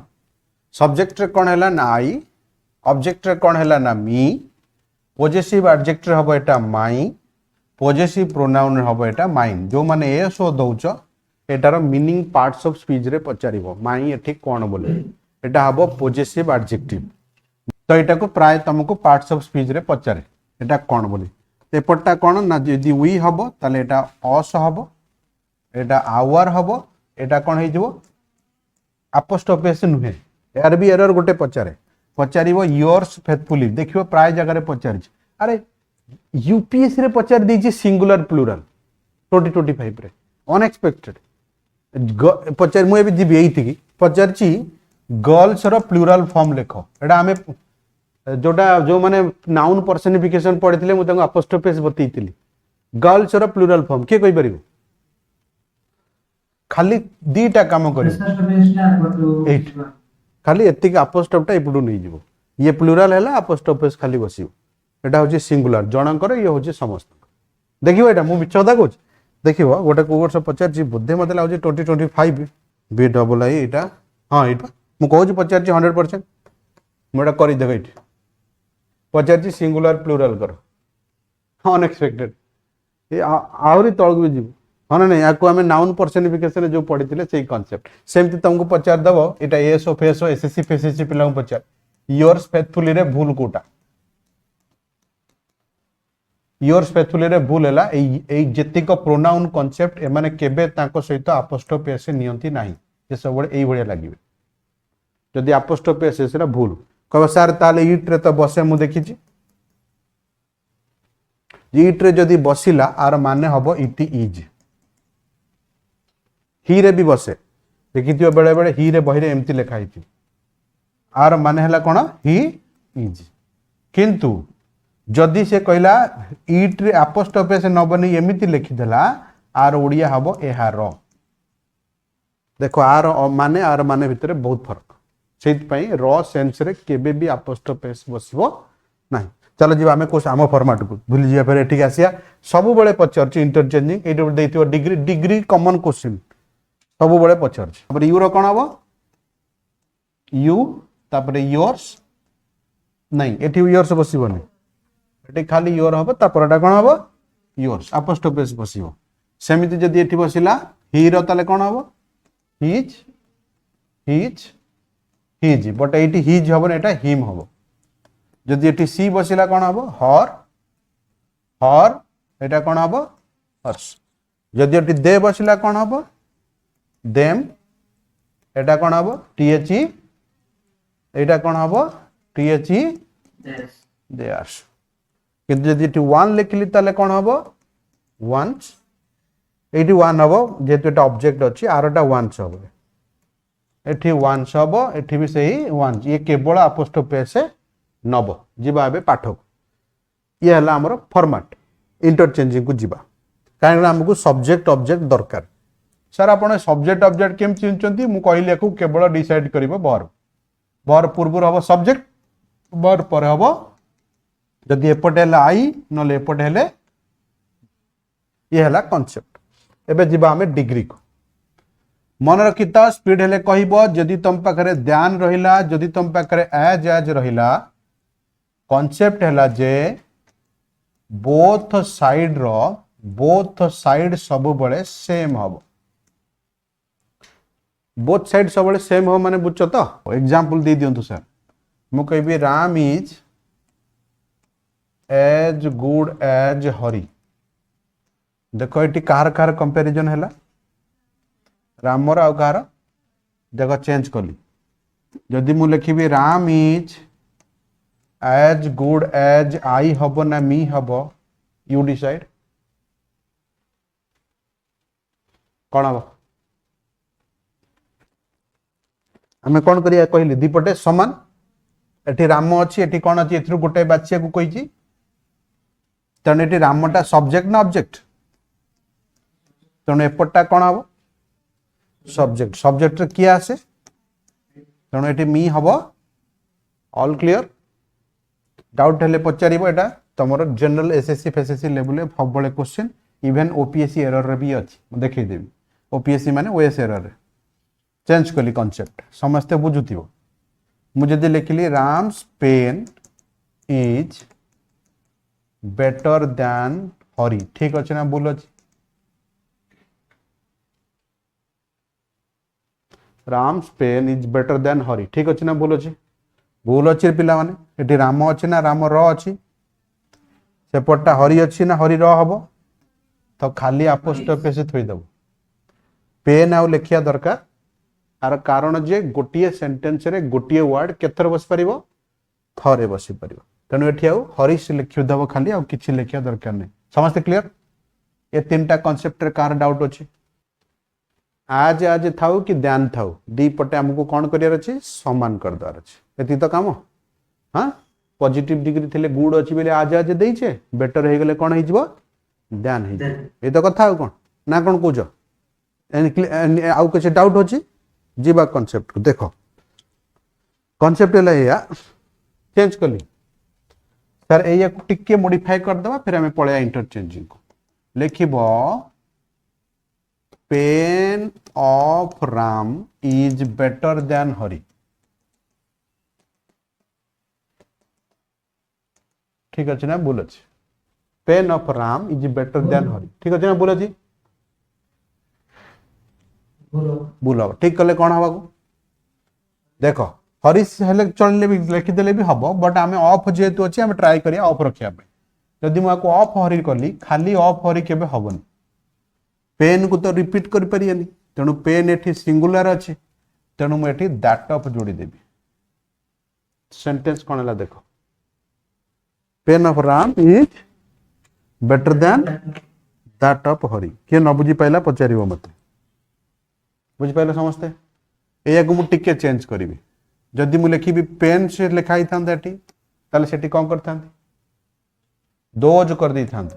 subject रे कोन हैला ना आई ऑब्जेक्ट रे कोन हैला ना मी पोजेसिव एडजेक्टिव हबो एटा माई पोजेसिव प्रोनाउन हबो एटा माइन जो माने एसो दउचो एटार मीनिंग पार्ट्स ऑफ स्पीच रे पचारिबो माई एठी कोन बोले एटा हबो पोजेसिव एडजेक्टिव तो एटा को प्राय तुमको पार्ट्स ऑफ स्पीच रे पचारे एटा कोन बोले एपटटा कोन ना यदि वी हबो ताले एटा अस हबो एटा आवर हबो एटा कोन हे जबो अपोस्ट्रोफी नुहे यार भी एरर गोटे पचारिबो योर्स फेथफुली देखिबो प्राय जगह रे पचारि अरे यूपीएससी रे पचार देछि सिंगुलर प्लूरल 2025 रे अनएक्सपेक्टेड पचार मु एबी दिबी एथि की पचारछि गर्ल्स रो प्लूरल फॉर्म लेखो एटा हमें जोटा जो माने नाउन पर्सनिफिकेशन पढिथिले मु तंग अपोस्ट्रोफी बतैथिली गर्ल्स रो प्लूरल फॉर्म के कहि परिबो खाली दीटा काम कर खाली एति अपोस्ट्रोफटा एपडू नहीं जीवो ये प्लूरल है अपोस्ट्रोफेस खाली बसियो एटा होची सिंगुलर जनकर ये होची समस्त देखियो एटा मु बिचदा कहूँ देखियो गोटे कोर्स पचार जी बुद्धि मते लागो 2025 बी डबल आई एटा हां एटा मु कहूँ पचार जी 100% मोटा करि देबे एटी पचार जी सिंगुलर प्लूरल कर अनएक्सपेक्टेड ये आउरी तळक भी जीवो हाँ ना या को हमें नाउन पर्सनिफिकेशन जो पढ़ी से कॉन्सेप्ट सेमती तुमको पचार दब एटा एस ऑफ एस एसएससी फेसएससी पिला पचार योर्स फेथफुली रे भूल कोटा योर्स फेथफुली रे भूल हैला एई जेतिक प्रोनाउन कॉन्सेप्ट ए माने केबे ताको सहित अपोस्ट्रोफी एस नियंती नाही जे सब बड़े एई भड़िया लागिबे जदि अपोस्ट्रोफी एस सेरा भूल कहबो सर ताले ईट रे तो बसे मु देखिछि ईट रे जदि बसिला आर माने हबो इट इज ही रे भी बसे देखी बेले बेले ही रे बही रे एमती लिखा ही आर माने हला कोन ही इज किंतु जदि से कहला ईट रे अपोस्ट्रोफी से न बनी एमिति लिखि देला आर ओडिया हबो एहार देखो आर माने भितरे बहुत फरक सेति पई र सेंस रे केबे भी अपोस्ट्रोफी बसबो नाही चलो जी आमे कोस आम फॉर्मेट को भूली जिया फेर एठी आसिया सब बेले पचरची इंटरचेंजिंग एटा देथियो डिग्री कॉमन क्वेश्चन सब बड़े पचार यूर कौन हम यू तापर योर्स नहीं एटी योर्स बसबनी एटी खाली योर हम तापरटा कौन हम योर्स अपोस्ट्रोफी बसिबो सेमिति जदि एठी बसिला ही रो ताले कौन हम his his his but eighty his हबो एटा हिम हबो जदि एटी सी बसिला कौन हबो हर एटा कौन हबो हर्स जदि एटी दे बसिला कौन हबो देम एटा कौन हबो टीएचई एटा कौन हबो टीएचई देयर्स किंतु जदि एटी 1 लिखली ताले कौन हबो वंस एटी 1 हबो जेतु एटा ऑब्जेक्ट अछि आरोटा वंस हबो एठी वंस हबो एठी भी सही वंस ये केवल अपोस्ट्रोफी से नब जीवा बे पाठक ये हला हमर फॉर्मेट इंटरचेंजिंग को जीवा कारण हमको सब्जेक्ट ऑब्जेक्ट दरकार सर आपण सब्जेक्ट ऑब्जेक्ट केम चिन्हचंती मु कहले को केवल डिसाइड करिवो वर्ब पूर्व हबो सब्जेक्ट वर्ब पर हबो जदि एपटे हला आई नले एपटे हले ये हला कांसेप्ट एबे जीवा हमें डिग्री को मन रखिता स्पीड हेले कहबो जदि तुम पाखरे ध्यान रहिला जदि तुम पाखरे एज रहिला कांसेप्ट हला जे बोथ साइड सब बळे सेम हबो बोथ साइड सब बळे सेम हो माने बुझछ तो एग्जांपल दे दियंतु सर मु कहबी Ram is as good as Hari देखो एटी कार कंपैरिजन हैला रामर आ कार देखो चेंज कली जदि मु लिखिबी Ram is as good as I हबो ना मी हबो यू डिसाइड कौन हबो हमें कौन करिया कहली दीपटे समान एठी राम अछि एठी कौन अछि एथरु गोटे बाछिया को कहिची तने एठी रामटा सब्जेक्ट ना ऑब्जेक्ट तने एपटटा कौन हबो सब्जेक्ट सब्जेक्ट रे किया आसे तने एठी मी हबो ऑल क्लियर डाउट हेले पचारिबो एटा तमरो जनरल एसएससी फेसएससी लेवल रे सबले क्वेश्चन इवन ओपीएससी एरर रे भी अछि देखै देबी ओपीएससी माने ओएस एरर रे चेंज कली कांसेप्ट समस्ते बुझुथिबो मु जदि लिखली Ram's pen is better than Hari ठीक अछि ना भूल अछि Ram's pen is better than Hari ठीक अछि ना भूल अछि पिला माने एटी राम अछि ना राम र अछि सेपटटा हरि अछि ना हरि र हबो तो खाली अपोस्ट्रोफी से थोई दबो पेन आउ लिखिया दरकार आर कारण जे गोटिए सेंटेंस रे गोटिए वर्ड केथर बस परिबो थरे बसी परिबो तनु एठी आउ हरि से लिखि दबो खाली आउ किछि लिखिया दरकार नै समस्त क्लियर ये तीनटा कांसेप्ट रे कार डाउट अछि आज थाउ कि ध्यान थाउ दी पटे हमको कोन करियर अछि समान कर दर अछि एति तो काम हां पॉजिटिव डिग्री थिले गुड अछि बेले आज देई छे बेटर हे गेले कोन हे जिवो ध्यान हे ए तो कथा कोन ना कोन कोजो आउ कुछ डाउट होची जीवा कांसेप्ट को देखो कांसेप्ट है या चेंज कली सर एया को टिके मॉडिफाई कर दबा फिर हमें पळया इंटरचेंजिंग को लिखिबो pen of Ram is better than Hari ठीक अछि ना बोल अछि pen of Ram is better than Hari ठीक अछि ना बोल अछि बोलो ठीक कले कौन हवा को देखो हरिश हेले चलले भी लिखि देले भी हबो बट हमें ऑफ जेतु अछि हमें ट्राई करिया ऑफ रखिया पे जदि मु को ऑफ हरि करली खाली ऑफ हरि केबे हबन पेन को तो रिपीट कर परियनी तेनु पेन एठी सिंगुलर अछि तेनु मु एठी दैट ऑफ जोड़ी देबी सेंटेंस कोन हला देखो pen of Ram is better then that of Hari के न बुझी पाइला पचारिबो मते बुझ पाइला समझते एया को मु टिके चेंज करिवि जदि मु लिखिबि पेन से लिखाई थांदा एठी ताले सेठी कोन करथांती दोज कर दी थांती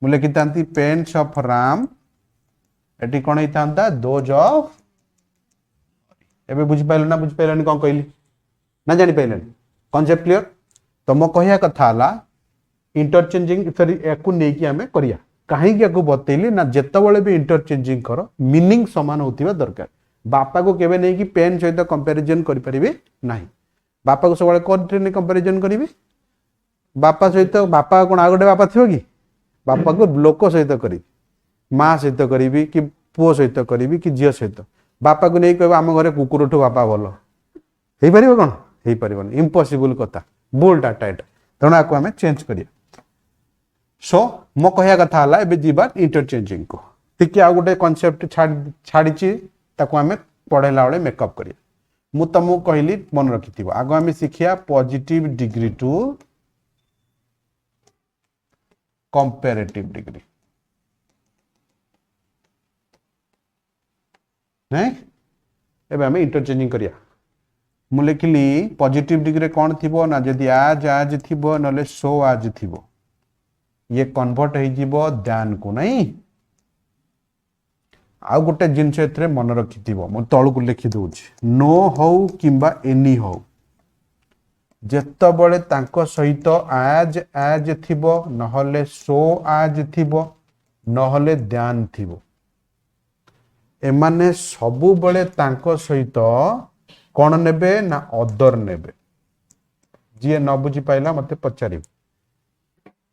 मु लिखि थांती पेन्स ऑफ राम एठी कोन ही थांदा दोज ऑफ एबे बुझ पाइला ना बुझ पाइलानी कोन कहली ना जानि पाइलानी कांसेप्ट क्लियर तो मो कहिया कथा हला इंटरचेंजिंग फिर एको नै कि हमें करिया कहीं को बतैली ना जेतबले भी इंटरचेंजिंग करो मीनिंग समान होतिबा दरकार बापा को केबे नै कि पेन सहित कंपैरिजन करि परिबे नाही बापा को सबले कोन कंपैरिजन करिवे बापा सहित बापा कौन आ गोटे बापा थी कि बापा को लोक सहित करी माँ सहित करी कि पुओ सहित करी कि झील सहित बापा को नहीं कह आम घर कुकुर ठू बापा भल हो पार कौन हो पार इम्पॉसिबल कथा बुल डाटा एटा तेणु आपको आम चेंज करिया सो मो कहया कथा हला एबे जीवा इंटरचेंजिंग को टिके आ गोटे कॉन्सेप्ट छाड़ी ताको आम पढ़ेला बेले मेकअप करिया मु तुमको कहली मन रखि आग आम शिखिया positive degree to comparative degree नहीं एबे आम इंटरचेंजिंग करिया मु लिखिली पॉजिटिव डिग्री कौन थी ना जदि आज थी ना सो आज थी ये कन्वर्ट हो ध्यान को नहीं आउ गोटे जिनस ए मन रखि मो तलू को लिखि दूची नो हो किंबा एनी हो जेतबळे तांको सहित आज थिबो नहले सो आज थिबो नहले ध्यान थिबो एमाने सबु बळे तांको सहित कौन नेबे ना अदर नेबे जी न बुझी पाइला मते पचारि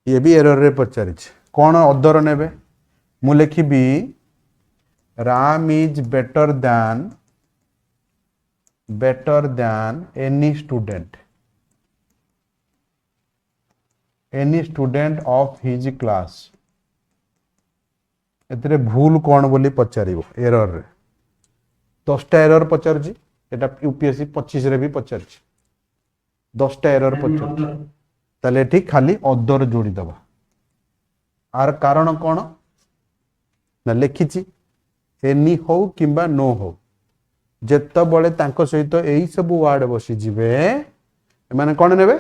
ये भी एरर रे पचारि कौन अदर नेबे मु लिखिबी Ram is better than any student of his class एतरे भूल कौन बोली पचारिबो एरर रे 10टा एरर पचारछि एटा यूपीएससी 25 रे भी पचारछि 10टा एरर पचारछि ताले एठी खाली अदर जोड़ी दबा आर कारण कौन ना लिखिछि एनी हो किंबा नो हो जेतबळे तांको सहित एई सब वर्ड बसी जिवे माने कोन नेबे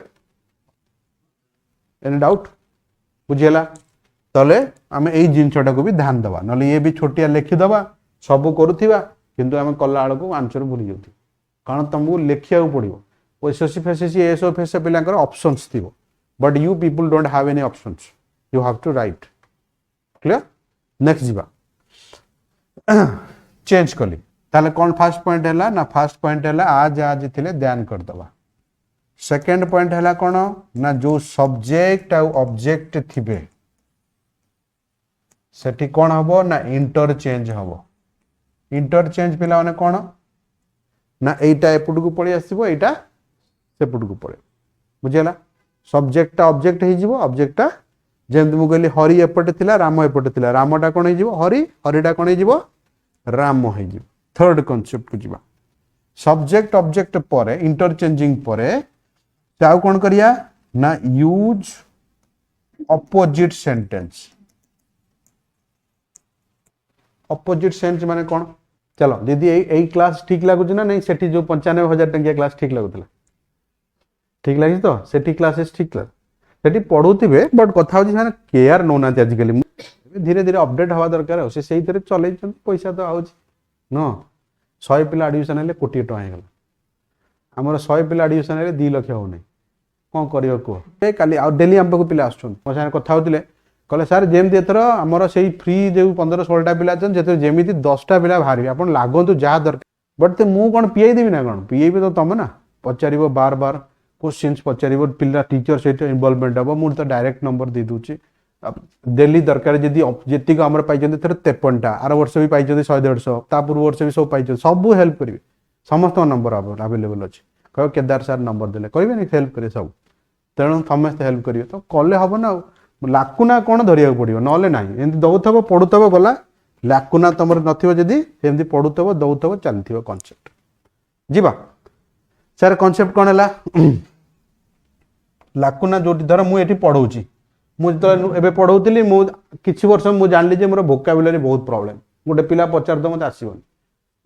एनी डाउट बुझियला तले आमे एई जिंसटा को भी ध्यान दबा नले ये भी छोटिया लिखि दबा सब करूथिबा किंतु आमे कल्ला आड़ को आंसर भूली जाउथि कारण तुमको लिखिया पड़िबो ओएसएससी फेसएससी एसओ फेस पिलांकर ऑप्शंस थिबो but you people don't have any options you have to write clear next जीवा चेंज कली ताले कौन फर्स्ट पॉइंट है ना फर्स्ट पॉइंट है आज थिले ध्यान कर दबा सेकंड पॉइंट है कौन ना जो सब्जेक्ट आ ऑब्जेक्ट थिबे सेठी कौन हबो ना इंटरचेंज हबो इंटरचेंज पिला माने कौन ना एटा एपुट को पड़ी आसीबो एटा सेपुट को पड़े बुझेला सब्जेक्ट ऑब्जेक्ट हे जिवो ऑब्जेक्ट जेमति मु कहली हरि एपटे थिला राम एपटे थिला रामटा कोन हे जिवो हरिटा कोन हे जिवो राम हे जिवो थर्ड कांसेप्ट को जिवा सब्जेक्ट ऑब्जेक्ट परे इंटरचेंजिंग परे ताउ कोन करिया ना use opposite sentence opposite sense माने कोन चलो दीदी एई क्लास ठीक लागु ना नहीं सेठी जो 95,000 टंकिया क्लास ठीक लागुतला ठीक लागी तो सेठी क्लासेस ठीक लाग सेठी पढुथिबे बट कथा होजी माने केयर नोना आजिकली धीरे धीरे अपडेट हवा दरकार हो से धीरे चलै पैसा तो आउछ न 100 पिला एडमिशन हेले कोटी टका हे गला हमर 100 पिला एडमिशन हेले 2 लाख हो नै कोन करियो को ए काली आ डेली हम को पिला आछन मो साने कथा होतिले कहले सर जेमति एतर हमर सेही फ्री जे 15-16 टा पिला छन जेते जेमिति 10टा पिला भारी आपण लागंतु जा दरकार बट ते मु कोन पीआई देबी ना कोन पीआई तो तम ना पचारिबो बार बार क्वेश्चंस पचारिबो पिला टीचर सहित इन्वॉल्वमेंट हबो मु तो डायरेक्ट नंबर दे दूची डेली दरकार जदि जेतिक आमर पाइछन थर 53टा आर वर्ष भी पाइछन 100-150 ता पूर्व वर्ष भी सब पाइछन सब हेल्प करिवे समस्त नंबर अवेलेबल अछि कहो केदार सर नंबर देले कहिबे नि हेल्प करे सब तेणु समस्त हेल्प करिवे तो कले हबो ना लाकुना कोन धरिया पड़ियो नले नाही एंति दउथबो पडुथबो गला लाकुना तमर नथिबो जदि एंति पडुथबो दउथबो चलथिबो कांसेप्ट जीवा सर कांसेप्ट कोन हला लाकुना जोटी धर मु एठी पढौची मु तो एबे पढौतली मु किछि वर्ष मु जानली जे मोर वोकाबुलरी बहुत प्रॉब्लम गोटे पिला पचार द मते आसीबनी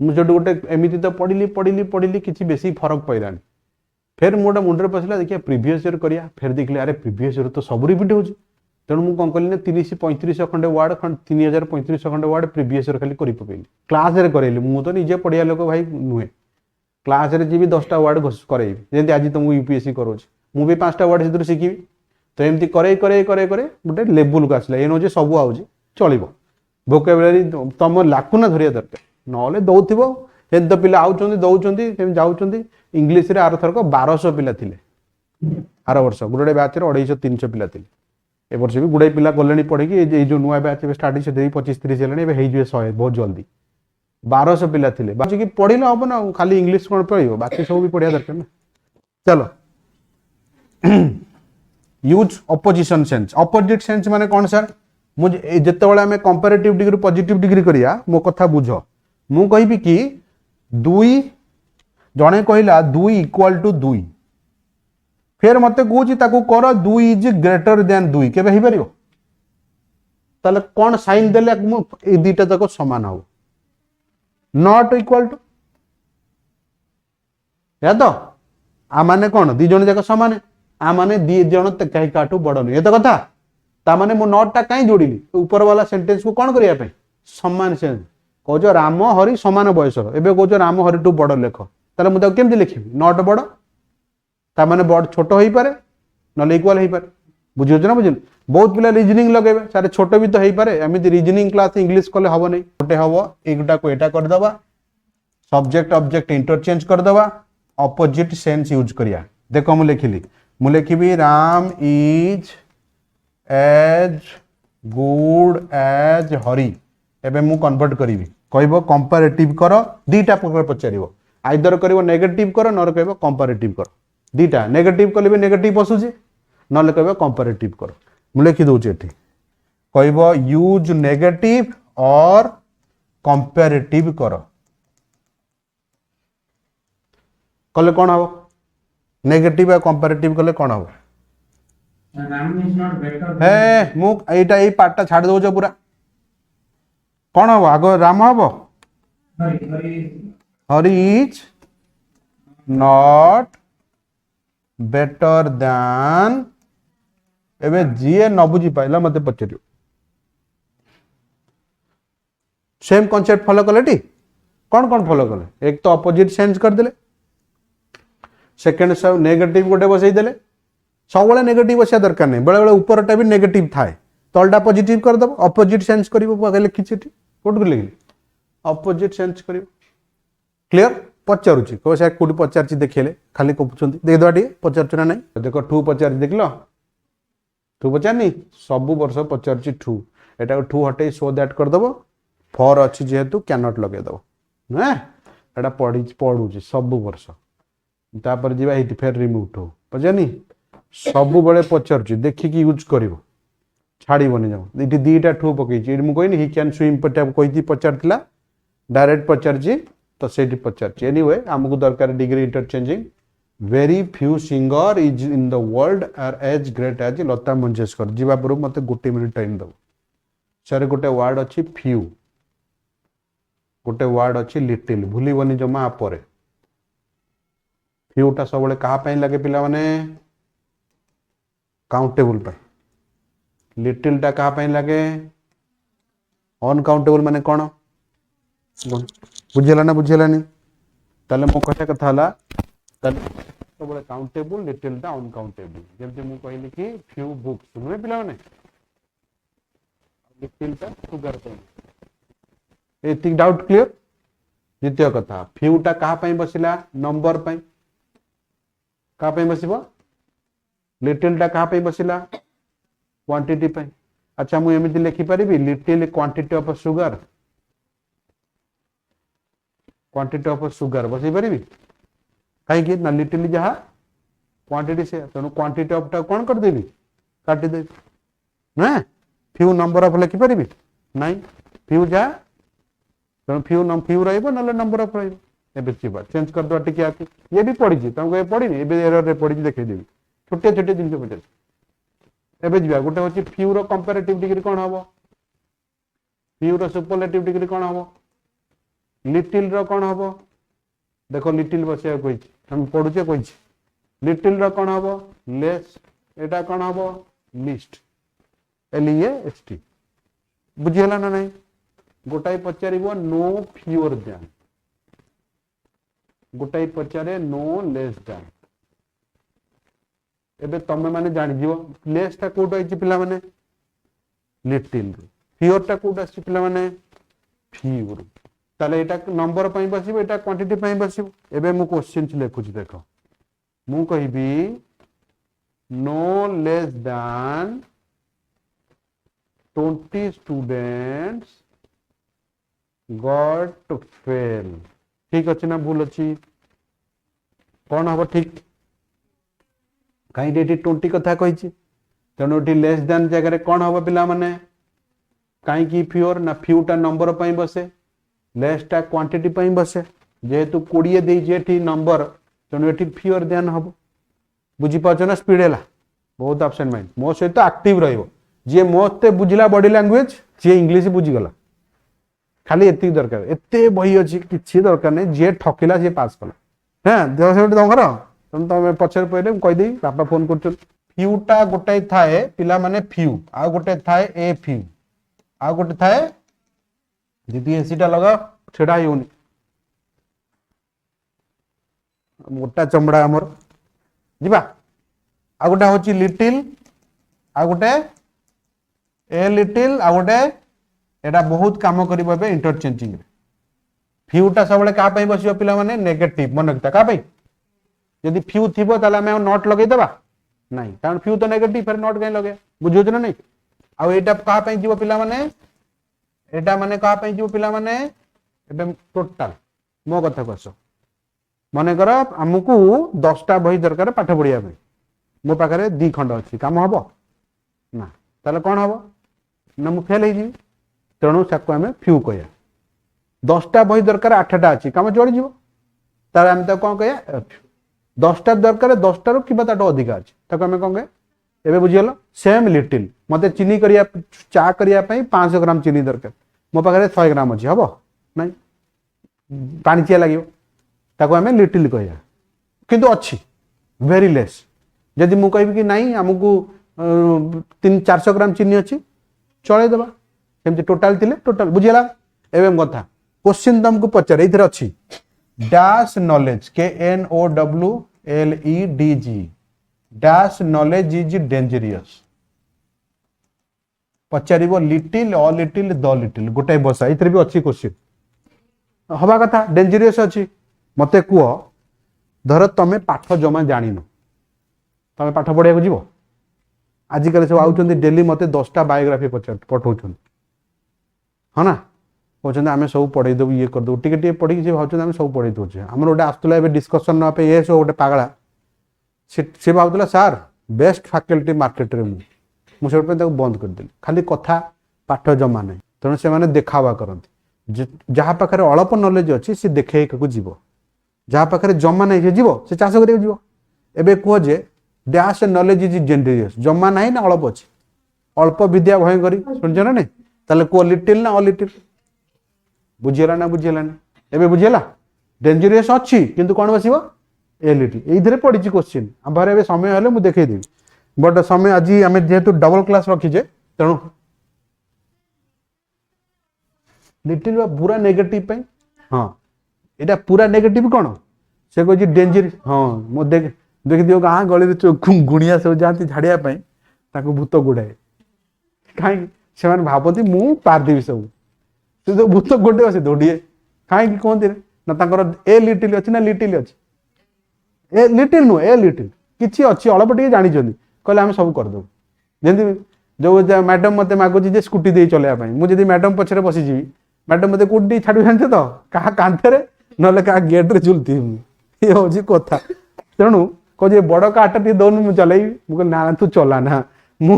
मु जोटी गोटे एमिति तो पढिली किछि बेसी फरक पइलानी फिर मोटा मुंडरे पसिला देखिया प्रीवियस ईयर करिया फिर देखले अरे प्रीवियस ईयर तो सब रिपीट होची तेणु मु कोन कलिने 30-35 खंडे वर्ड 3035 खंडे वर्ड प्रीवियस ईयर खाली करि पकेली क्लास रे करेली मु तो निजे पढिया लोक भाई नुहे क्लास रे जी भी 10टा वर्ड करेई जेंति आज तो मु यूपीएससी करोची मु भी 5टा वर्ड सिद्धि शिखिबी तो एमती करे गोटे लेवल को आसला एनो जे सब आउची चलिबो वोकाबुलरी तम लाकुना धरिया दरकार नले दउथिबो एंत पिला आउचंदी दउचंदी सेम जाउचंदी इंग्लिश रे आर थरको 1200 पिला थिले आर वर्ष गोटे बैच 250-300 पिला थे ए वर्ष भी गुड़ाई पिला गले पढ़ी ये जो नुआ बैच स्टार्ट से 25-30 है 100 बहुत जल्दी 1200 पिला थे बाकी पढ़िले हम ना खाली इंग्लीश कौन पढ़ो बाकी सब भी पढ़िया दरकार ना चलो use opposition sense opposite sense माने कौन सर मुझे जिते आम कंपेरेटिव डिग्री पॉजिटिव डिग्री करिया मो कथा बुझ मु कहि कि दुई जड़े कहला 2 इक्वाल टू 2 फिर मत कहूँ ताकू कर 2 इज ग्रेटर देन 2 केबे ही परियो ताले कौन साइन देले ए दीटा तक समान हो नॉट इक्वल टू या तो आ माने कौन दी जन जाक समान आ माने दी जन कहीं काटू बड़ नुह ये तो कथा ता माने मो नॉट टा कहीं जोड़िली ऊपर वाला सेंटेंस को कौन करिया पे समान सेंस कौच राम हरि समान बयसर एबे कौच राम हरि टू बड़ लेख ताले मुझे केमती लिखिबी नॉट बड़ ता माने बड़ छोट हो पारे न इक्वाल हो पारे बुझियो ना बुझिल बहुत पिला रीजनिंग लगेबे सारे छोट भी तो हो पारे एमती रीजनिंग क्लास इंग्लिश कले हबो नहीं गोटे हबो एटा को एटा कर दबा सब्जेक्ट ऑब्जेक्ट इंटरचेंज कर दबा ऑपोजिट सेंस यूज करिया देखो मु लिखिबी Ram is as good as Hari एबे मु कन्वर्ट करिवि कहबो कंपैरेटिव कर दीटा प्रकार पचारिबो आइदर करिवो नेगेटिव कर नर कहबो कंपैरेटिव कर दीटा नेगेटिव कले भी नेगेटिव पसुची नले कहबो कंपैरेटिव कर मु लिखि दउची एठी कहबो यूज नेगेटिव और कंपैरेटिव कर कले कोन हबो नेगेटिव और कंपैरेटिव कले कोन हबो हे मु एटा ए पार्टटा छाड़ दउछ पूरा कोन हबो आगो राम हबो Hari is not better than एबे जीए न बुझी पाइला मते पचरियो सेम कांसेप्ट फॉलो कलेटी कौन कौन फॉलो कले एक तो अपोजिट सेंस कर देले सेकंड सब नेगेटिव गोटे बसई देले सब नेगेटिव बसिया दरकार नहीं बेले बेले ऊपरटा भी नेगेटिव थाए तलटा पॉजिटिव कर दबो अपोजिट सेंस करिवो लिखि छिटी कोट लिखली अपोजिट सेंस करिवो क्लियर पचारुची को से कोडी पचारची देखिले खाली कपुचंती देख दवा टिके पचारछु ना नहीं देखो ठू पचार देखलो ठू पचारनी सब वर्ष पचारची ठू एटा ठू हटे सो दैट कर दबो फॉर अछि जेहेतु कैन नॉट लगे दबो ना एटा पढुची सब वर्ष तापर जीवा हिट फेर रिमूव ठू पचारनी सब बेले पचारची देखि कि यूज करिवो छाड़ीबनी जाओ इटी दीटा ठू पकईची मु कहनी ही कैन स्विम पटा कहिती पचारतिला डायरेक्ट पचारची तो सेठी पचारची एनीवे हमकु दरकार degree interchanging very few singer is in the world are as great as Lata Mangeshkar जीवा पर मते गोटे मिनिट टाइम दबो सर गोटे वर्ड अछि फ्यू गोटे वर्ड अछि लिटिल भूलिबनी जमा आपरे फ्यूटा सबले कहा पई लागे पिला माने काउंटेबल पे लिटिल टा कहा पई लागे अनकाउंटेबल माने कोन बुझेलानी ताले मो कथा हला ताले सबले काउंटेबल लिटिल टा अनकाउंटेबल जेमते मु कहली कि फ्यू बुक्स सुनबे पिला माने लिटिल टा सुगर पे एतिक डाउट क्लियर द्वितीय कथा फ्यू टा कहा पई बसिला नंबर पई कहा पई बसिबो लिटिल टा कहा पई बसिला क्वांटिटी पई अच्छा मु एमिति लिखि परिबी little quantity of sugar quantity of sugar बसई परिबी काई कि ना लिटिल जहा क्वांटिटी से तनु क्वांटिटी ऑफ टा कोन कर देबी काटी दे ना फ्यू नंबर ऑफ लिखि परिबी नाही फ्यू जा तनु फ्यू रहइबो नले नंबर ऑफ रहइबो एबे चिबा चेंज कर दो टिके आके ये भी पड़ी छी तुमको ये पड़ी नहीं एबे एरर रे पड़ी देखै देबी छोटे छोटे दिन से पड़े एबे जिबा गोटे होची फ्यू रो कंपैरेटिव डिग्री कोन हबो फ्यू रो सुपरलेटिव डिग्री कोन हबो लिटिल रो कोन हबो देखो लिटिल बसिया कोइ हम पढुचे कोइ लिटिल रो कोन हबो लेस एटा कोन हबो लिस्ट LEST बुझियला ना नहीं गोटाई पचारिबो नो फ्यूअर देन गोटाई पचारे नो लेस देन एबे तमे माने जानि जीवो लेस ता कोड आइछि पिला माने लिटिल फ्यूअर ता कोड आछि पिला माने फ्यूअर ताले एटा नंबर पई बसिबो एटा क्वांटिटी पई बसिबो एबे मु क्वेश्चन लेखुछि देखो मु कहिबी no less than 20 students got fail ठीक अच्छे ना भूल अच्छी कौन हम ठीक कहीं 20 कथा कही तेणु ये लेस देन जगह कौन हम पिला माने कहीं फ्यूर ना फ्यूटा नंबर पर बसे लेसटा क्वांटिटी पर बसे जेहेतु 20 देती नंबर तेणु ये फ्यूर देन हम बुझीपार ना स्पीड है बहुत आबसेंट माइंड मो सहित एक्टिव जी मते बुझला बॉडी लैंग्वेज सी इंग्लिश बुझीगला खाली एति दरकार एते बही अच्छी किसी दरकार नहीं जी ठकिला सी पास कला हाँ दर तुम पचर पहले कहीदे बापा फोन कर फ्यूटा गोटे थाए पिला माने फ्यू आ गोटे थाए ए फ्यू आ गोटे थाए दीदी एसीटा लगा छेड़ा होनी मोटा चमड़ा आमर जीवा आ गोटे हूँ लिटिल आ गोटे ए लिटिल आ गोटे एटा बहुत काम कर इंटरचेंजिंग फ्यूटा सब क्या बस पिला माने नेगेटिव मन रखता क्या जदि फ्यू थी आम नट लगेदेवा नहीं कारण फ्यू तो नेगेटिव फिर नट कहीं लगे बुझे ना नहीं आउ एटा क्या जीव पिला माने एटा माने क्या जीव पिला माने टोटाल मो कथा कस मन कर आमको 10टा बही दरकार पाठ पढ़िया मो पाखे 2 खंड अच्छी कम हम ना ताले कौन हम ना मु फेल हो तेणु साको आम फ्यू कह 10टा बही दरकार 8टा अच्छी कम चढ़ी तार आम कौन कह 10टा दरकार 10टा रू कि अधिका अच्छी ताको आम कौन कह एवं बुझीगल सेम लिटिल मत चीनी करिया चा करने 500 ग्राम चीनी दरकार मो पाखे 100 ग्राम अच्छी हम ना पाणिचिया लगे ताको आम लिटिल कह किंतु अच्छी वेरी लेस जदि मु कहि कि नहीं आमको 300-400 ग्राम चीनी अच्छी चलैदेवा सेमती टोटाल थिले टोटाल बुझीगला एवं कथा क्वेश्चन तुमको पचारे इधर अच्छी dash knowledge KNOWLEDG dash knowledge is dangerous पचारिबो little a little the little गोटे बसा इधर भी अच्छी क्वेश्चन हवा कथा डेंजरियस अच्छी मते कुह धर तमे पाठ जमा जानिन तमे पाठ पढ़िया जीव आजिकल सब आउଛନ୍ତି डेली मते 10टा बायोग्राफी पठाउछन हाँ ना कहते आम सब पढ़े देव ये करदेव टे पढ़ी सी भाव आम सब पढ़े दौचे आम गोटे आसला डिस्कसन नापे ये सब गोटे पागला सी भावला सार बेस्ट फैकल्टी मार्केट रे मुझे बंद करदेली खाली कथा पाठ जमा ना तेणु से देखावा करती जहाँ पाखे अल्प नॉलेज अच्छी सी देखे जीव जहाँ पाखे जमा नहीं से जीव से चाष कर जीव एबे कह J dash knowledge is dangerous जमा नहीं ना अल्प अच्छी अल्प विद्या भयंकरी शुणच ना नहीं ताले को लिटिल ना अलिटिल बुझीगला ना बुझीगलानी एबे बुझीगला डेंजरियस अच्छी किंतु कौन बसिबो ए लिटिल एइधरे पड़ी क्वेश्चन आभार एबे समय हेले मु देखै देबी बट समय आज आम जेहेतु डबल क्लास रखीचे तेणु लिटिल पूरा नेगेटिव हाँ यहाँ पूरा नेगेटिव कौन से कह डेंजर हाँ मो देख दियो गाँ गली गुणिया सब जाती झाड़िया भूत गुड़ाए कहीं से भावती मु पारदेवी सब से भूत गोटे बस दौड़िए कहीं कहते ना ए लिटिल अच्छी ना लिटिल अच्छी ए लिटिल नुह ए लिटिल किसी अच्छी अल्प टे जानी कहले आम सब करदेव जमी जो मैडम मत मागुची स्कूटी दे चलने मुझे मैडम पछरे बसीजी मैडम मत कौटी छाड़ जानते तो क्या कांथे ना क्या गेट्रे झुलती ये हूँ कथा तेणु कहे बड़ काटा टे दौन मुझे चल मुझे ना तू चला ना मु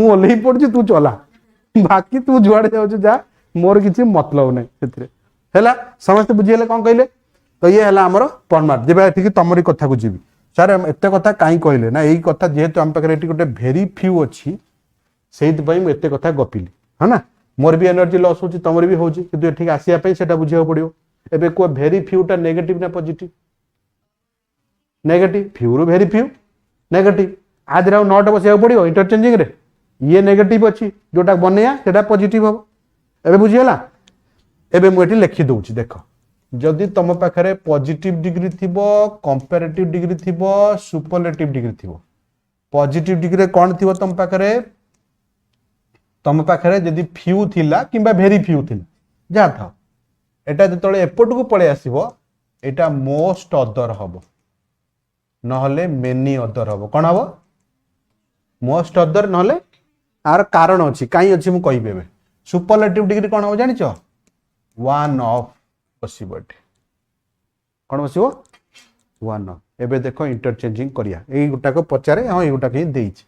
ओल्ल पड़ी तू चला बाकी तू जुआड़े जाऊ जा मोर किसी मतलब ना समस्त बुझीगले कौन कहले तो ये है आमर परमार्थ जब ये तुमरी कथा को जीवी सर एत कथा कहीं कहले ना यही कथा जेहेतु आम पाखे गोटे भेरी फ्यू अच्छी से एत कथा गपिली है ना मोर भी एनर्जी लॉस होची तमर भी होची किंतु एठी आसिया पे सेटा बुझिया पड़ियो एबे को भेरी फ्यूटा नेगेटिव ना पॉजिटिव नेगेटिव फ्यू रो भेरी फ्यू नेगेटिव आज राउ नॉट बसिया पड़ियो इंटरचेंजिंग रे ये नेगेटिव अच्छी जोटा बनेया सेटा पॉजिटिव हो एबे बुझियला एबे मु एठी लिखि दउची देखो जदि तुम पाखे पॉजिटिव डिग्री थिबो कंपैरेटिव डिग्री थिबो सुपरलेटिव डिग्री थिबो पॉजिटिव डिग्री कोन थिबो तुम पाखे जदि फ्यू थिला किंबा भेरी फ्यू थिला जा था एटा जतले एपट को पळे आसीबो एटा मोस्ट अदर हबो नहले मेनी अदर हबो कोन हबो मोस्ट अदर नहले आर कारण अछि काई अछि मु कहिबे बे सुपरलेटिव डिग्री कोन हो जानि छ वन ऑफ बसिबट कोन बसिबो वन ऑफ एबे देखो इंटरचेंजिंग करिया एई गुटा को पचारे हां एई गुटा के देइछ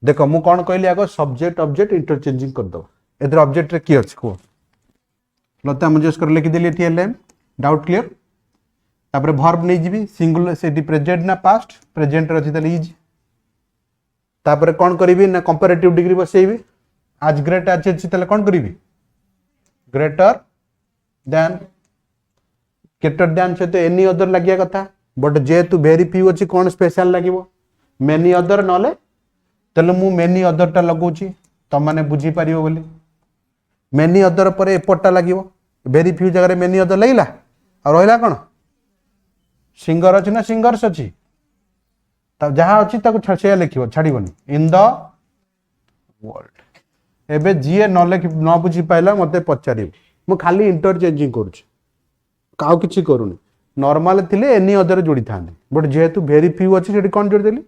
देखो मु कोन कहली आगो सब्जेक्ट ऑब्जेक्ट इंटरचेंजिंग कर दो एदर ऑब्जेक्ट रे की अछि को लता मंगेशकर लिखि देली टीएलएम डाउट क्लियर तापर वर्ब नै जिबी सिंगुलर से प्रेजेंट ना पास्ट प्रेजेंट रछि तले इज तापर कोन करिवि ना कंपैरेटिव डिग्री बसेइबि आज ग्रेट आज अछि तले कोन करिवि ग्रेटर देन से तो एनी अदर लागिया कथा बट जेहेतु वेरी फ्यू अछि कोन स्पेशल लागिवो मेनी अदर नले तले मु मेनी अदर टा लगौछि त माने बुझी परियो बोली मेनी अदर पर एपटा लागिवो वेरी फ्यू जगह मेनी अदर लागिला और रहला कोन सिंगर अछि ना सिंगर्स अछि तब जहाँ अच्छी छे लिखियो छाड़बनी इन द वर्ल्ड एबे जीए न बुझी पाइला मते पचार मु खाली इंटरचेंजिंग करुछ काउ किछि करूनी नॉर्मल थिले एनी अदर जोड़ी थांदे बट जेहेतु वेरी फ्यू अछि सेठी कोन जोड़ी देली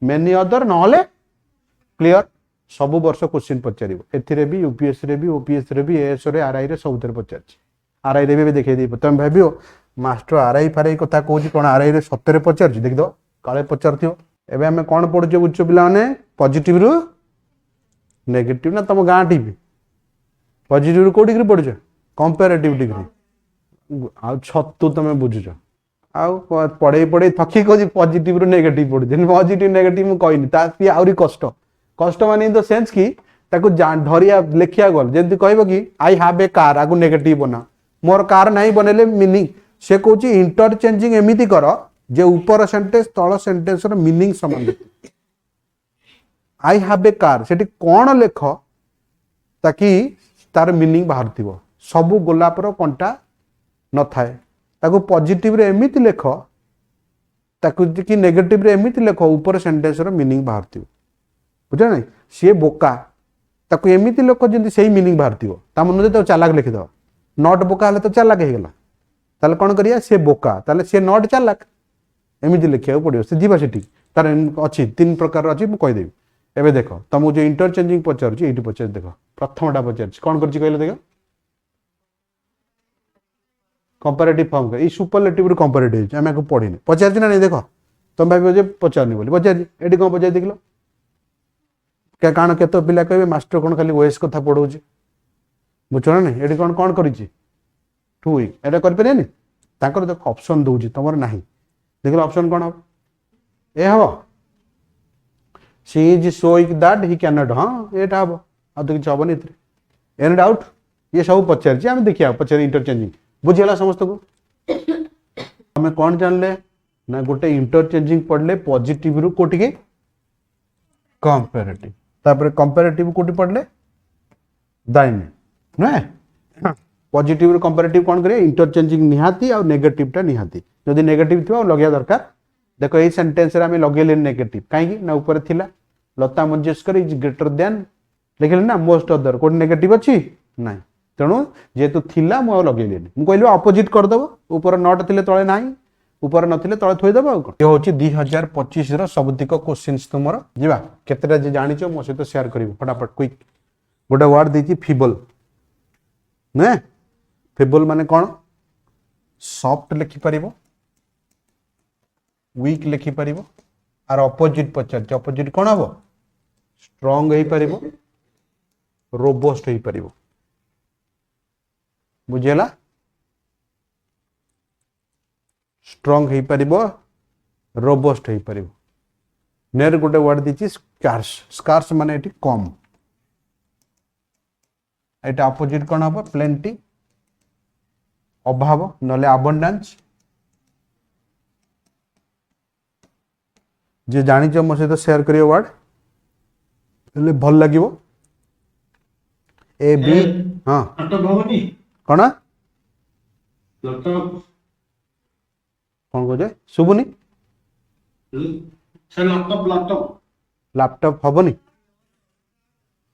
मेनी अदर नहले क्लियर सब वर्ष क्वेश्चन पचारिबो एथिरे भी यूपीएससी रे भी ओपीएससी रे भी एएस रे आरआई रे सबुतर पचारछि आरआई रे भी देखै दी तुम भाबियो मास्टर आरआई फारआई कथा कहूछि कोन आरआई रे सत्तरे पचारछि देख दो काले पचारथियो एबे हमें कोन पढुछे उच्च पिला माने पॉजिटिव रु नेगेटिव ना तम गां टीवी पॉजिटिव रु को डिग्री पढुछे कंपैरेटिव डिग्री आ छत्तु तमे बुझुछ आ पढे पढे थकी कोजी पॉजिटिव रु नेगेटिव पढुछे पॉजिटिव नेगेटिव मु कहिनी ता पि आउरी कष्ट कष्ट माने इन द सेंस की ताको धरिया लेखिया गल जेंति कहबो कि आई हैव ए कार आगु नेगेटिव बना मोर कार नाही बनेले मीनिंग से कहूची इंटरचेंजिंग एमिति कर जे ऊपर सेंटेंस तळ सेंटेंस रो मीनिंग समान आई हैव ए कार सेठी कोन लेख ताकि तार मीनिंग बाहरथिबो सबु गोलापर कंटा न थाए ताको पॉजिटिव रे एमिति लेख ताको कि नेगेटिव रे एमिति लेख ऊपर सेंटेंस रो मीनिंग बाहरथिबो बुझा नहीं सी बोका ताको एमिति लेख जेंति सेही मीनिंग बाहरथिबो ता मन तो चालाक लिखि दो नॉट बोका हले तो चालाक हे गेला ताले कोन करिया से बोका ताले से नॉट चालाक एमिति लिखिया पड़ियो से जीवा सेठी तार अछि तीन प्रकार अछि मु कहि देबी एबे देखो तुम जो इंटरचेंजिंग पचारुछि एठी पचार देखो प्रथमटा पचारछि कोन करछि कहले देखो कंपैरेटिव फॉर्म कर ई सुपरलेटिव रो कंपैरेटिव हम को पढिने पचारछि ना नहीं देखो तुम भाबियो जे पचारनी बोली पचारछि एठी कोन पचार देखलो क्या काण केतो पिला कहबे मास्टर कोन खाली ओएस कथा पढौछि बुझो ना एठी कोन कोन करिछि टू वीक एटा कर परियानी ताकर देखो ऑप्शन दउछि तमर नाही देखलो ऑप्शन कोन हो ए हो she is showing that he can not हां एटा हो आ तो किछ हबनी इतरे एनी डाउट ये सब पचारछि हम देखिया पचार इंटरचेंजिंग बुझियला समस्त को हमें कोन जानले ना गोटे इंटरचेंजिंग पढ़ले पॉजिटिव रु कोटी के कंपैरेटिव तापर कंपैरेटिव कोटी पढ़ले दाइने नै पॉजिटिव रु कंपैरेटिव कोन करे इंटरचेंजिंग निहाती और नेगेटिव टा निहाती जदि नेगेटिव थिबा लगिया दरकार देखो ए सेंटेंस रे हम लगेले नेगेटिव काहे कि ना ऊपर थिला Lata Mangeshkar is greater than लिखले ना मोस्ट अदर कोन नेगेटिव अछि नाही तेणु जेतु थिला मु लगेलेनी मु कहली ऑपोजिट कर दबो ऊपर नॉट थिले तळे नाही ऊपर नथिले तळे थोइ दबो ये होची 2025 रो सबतिक क्वेश्चंस तुमरो जिबा केतेटा जे जानिचो मो सहित शेयर करिवो फटाफट क्विक गोटे वर्ड देची फिबल ने फिबल माने कोन सॉफ्ट लिखि परिबो वीक लिखि परिबो आर ऑपोजिट पचार ऑपोजिट कोन हबो स्ट्रांग हेई परिबो रोबस्ट हेई परिबो बुझेला स्ट्रांग हेई परिबो रोबस्ट हेई परिबो नेर गोटे वर्ड दिछि स्कार्स स्कार्स माने एटी कम एटा ऑपोजिट कोन हबो प्लेंटी अभाव नले अबंडेंस जे जानि छ मो सहित शेयर करियो वर्ड ले भल लागिवो ए बी हां लैपटॉप भवनी कोन लैपटॉप कोन को जे सुबुनी से लैपटॉप हबनी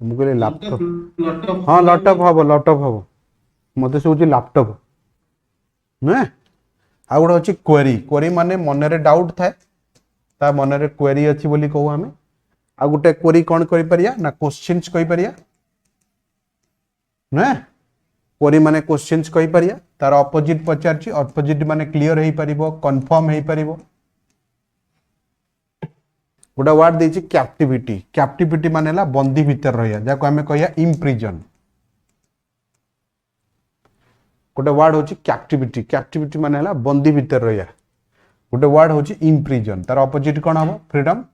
मु कहले लैपटॉप हां लैपटॉप हबो मते सोची लैपटॉप ने आ गोटे अछि क्वेरी क्वेरी माने मन रे डाउट थाए ता मन रे क्वेरी अछि बोली कहू हमें आ गोटे क्वेरी कौन करि परिया ना क्वेश्चंस कहि परिया ना क्वेरी माने क्वेश्चंस कहि परिया तार ऑपोजिट पचारची ऑपोजिट माने क्लियर हेई परिबो कंफर्म हेई परिबो गोटे वर्ड देछि कैप्टिविटी कैप्टिविटी माने ला बंदी भीतर रहया जाको हमें कहया इम्प्रिजन गोटे वर्ड होछि कैप्टिविटी कैप्टिविटी माने ला बंदी भीतर रहया गोटे वर्ड होछि इम्प्रिजन तार ऑपोजिट कोन हबो फ्रीडम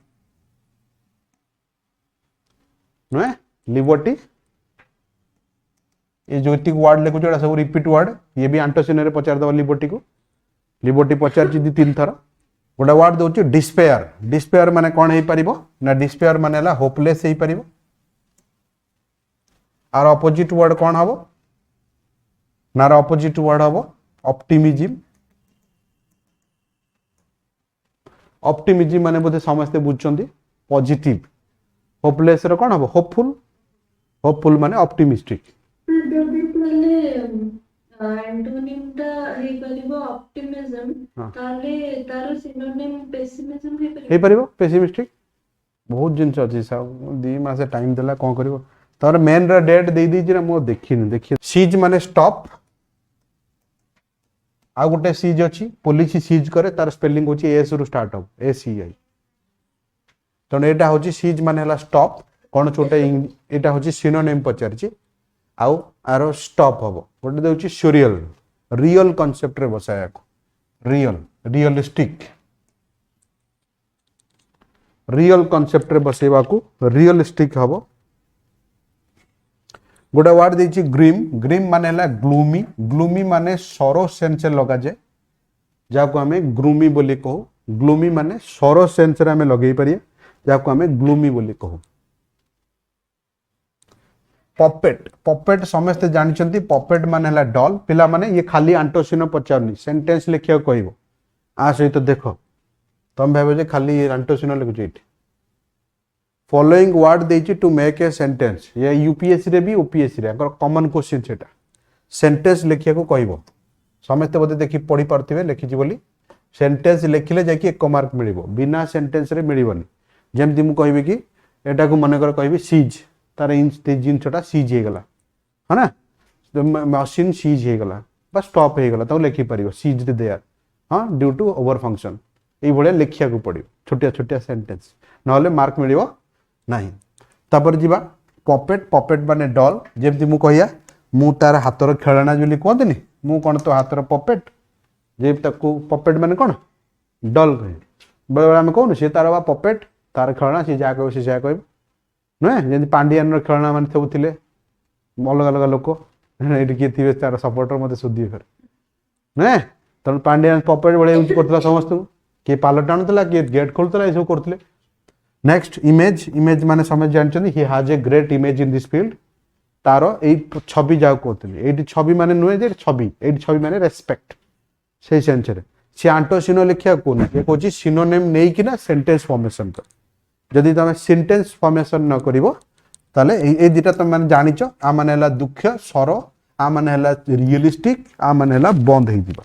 नुए लिबर्टी ये जो इतिक वर्ड लेखु जोड़ा सब रिपीट वर्ड ये भी आंटोसिन रे पचार दबा लिबर्टी पचार छि 2-3 थर गोटे वर्ड दउछि डिस्पेयर डिस्पेयर माने कोन हेई परिबो ना डिस्पेयर माने ला होपलेस हेई परिबो आर ऑपोजिट वर्ड कोन हबो नार ऑपोजिट वर्ड हबो ऑप्टिमिज्म ऑप्टिमिज्म माने बोधे समस्त बुझचंदी पॉजिटिव होपलेस रो कोन हबो होपफुल माने ऑप्टिमिस्टिक एंटोनिम ता हे परिबो ऑप्टिमिज्म ताले तारो सिनोनिम पेसिमिज्म हे परिबो पेसिमिस्टिक बहुत जिंस अछि सब 2 मास टाइम देला कोन करिवो तार मेन रा डेट दे दी जे मो देखिए सीज माने स्टॉप आ गोटे सीज अछि पुलिस सीज करे तार स्पेलिंग होछि एस रु स्टार्ट हो एसीआई तण एटा होछि सीज माने हला स्टॉप कोन छोटे एटा होछि सिनोनिम पचारछि आउ आरो स्टॉप हबो गोटे देउछि सूरियल रियल कांसेप्ट रे बसाया को रियलिस्टिक रियल कांसेप्ट रे बसेबा को रियलिस्टिक हबो गोटे वर्ड देछि ग्रीम माने हला ग्लूमी माने सरो सेंस लगा जे जाको हमें ग्लूमी बोली कहू ग्लूमी माने सरो सेंस रे हमें लगेई परिया जाको हमें ग्लूमी बोली कहू पपेट समस्त जानछंती पपेट माने हला डॉल पिला माने ये खाली आंटोसिनो पचारनी सेंटेंस लिखियो कहइबो आ सहित देखो तुम भाबो जे खाली आंटोसिनो लिखु एठी फॉलोइंग वर्ड देछि टू मेक ए सेंटेंस ये यूपीएससी रे भी ओपीएससी रे अगर कॉमन क्वेश्चन सेटा सेंटेंस लिखिया को कहइबो समस्त बोते देखि पढी परथिबे लिखिछि बोली सेंटेंस लिखिले जाकी 1 मार्क मिलिबो बिना सेंटेंस रे मिलिबोनी जेमति मु कहबी कि एटा को मन कर कहबी सीज तार जिनसटा सीज हे गला है ना मशीन सीज हे गला बस स्टॉप हे गला तो लिखि परिबो सीज देयर हां ड्यू टू ओवर फंक्शन ए भले लिखिया को पड़ियो छोटिया छोटिया सेंटेंस नहले मार्क मिलिबो नाही तापर जीवा पपेट माने डॉल जेमति मु कहिया मु तार हातर खेलना जोली कहतनी मु कोन तो हातर पपेट जे तकू पपेट माने कोन डॉल कहे बळे बळे हम कहू से तार बा पपेट तार खेलना से जा कहबो से जा कहबो नुहे जेमति पांडियान रो खेलना माने सब थिले अलग अलग लोक एठी के थिबे तार सपोर्टर मते सुधी फेर नुहे तन पांडियान पपेट बळे यूज करतला समस्त के पालो टाणुतला के गेट खोलतला ए सब करतले नेक्स्ट इमेज माने समझ जानछनी he has a great image in this field तारो ए छवि जाउ कहतली एठी छवि माने नुहे जे छवि एठी छवि माने रेस्पेक्ट से सेंस रे से आंटोसिनो लिखिया कोन ए कोची सिनोनिम नै कि ना सेंटेंस फॉर्मेशन कर जदि तमे सेंटेंस फॉर्मेशन न करिवो ताले ए दिटा तमे माने जानिचो आ माने हला दुख्य सरो आ माने हला रियलिस्टिक आ माने हला बंद हे दिबा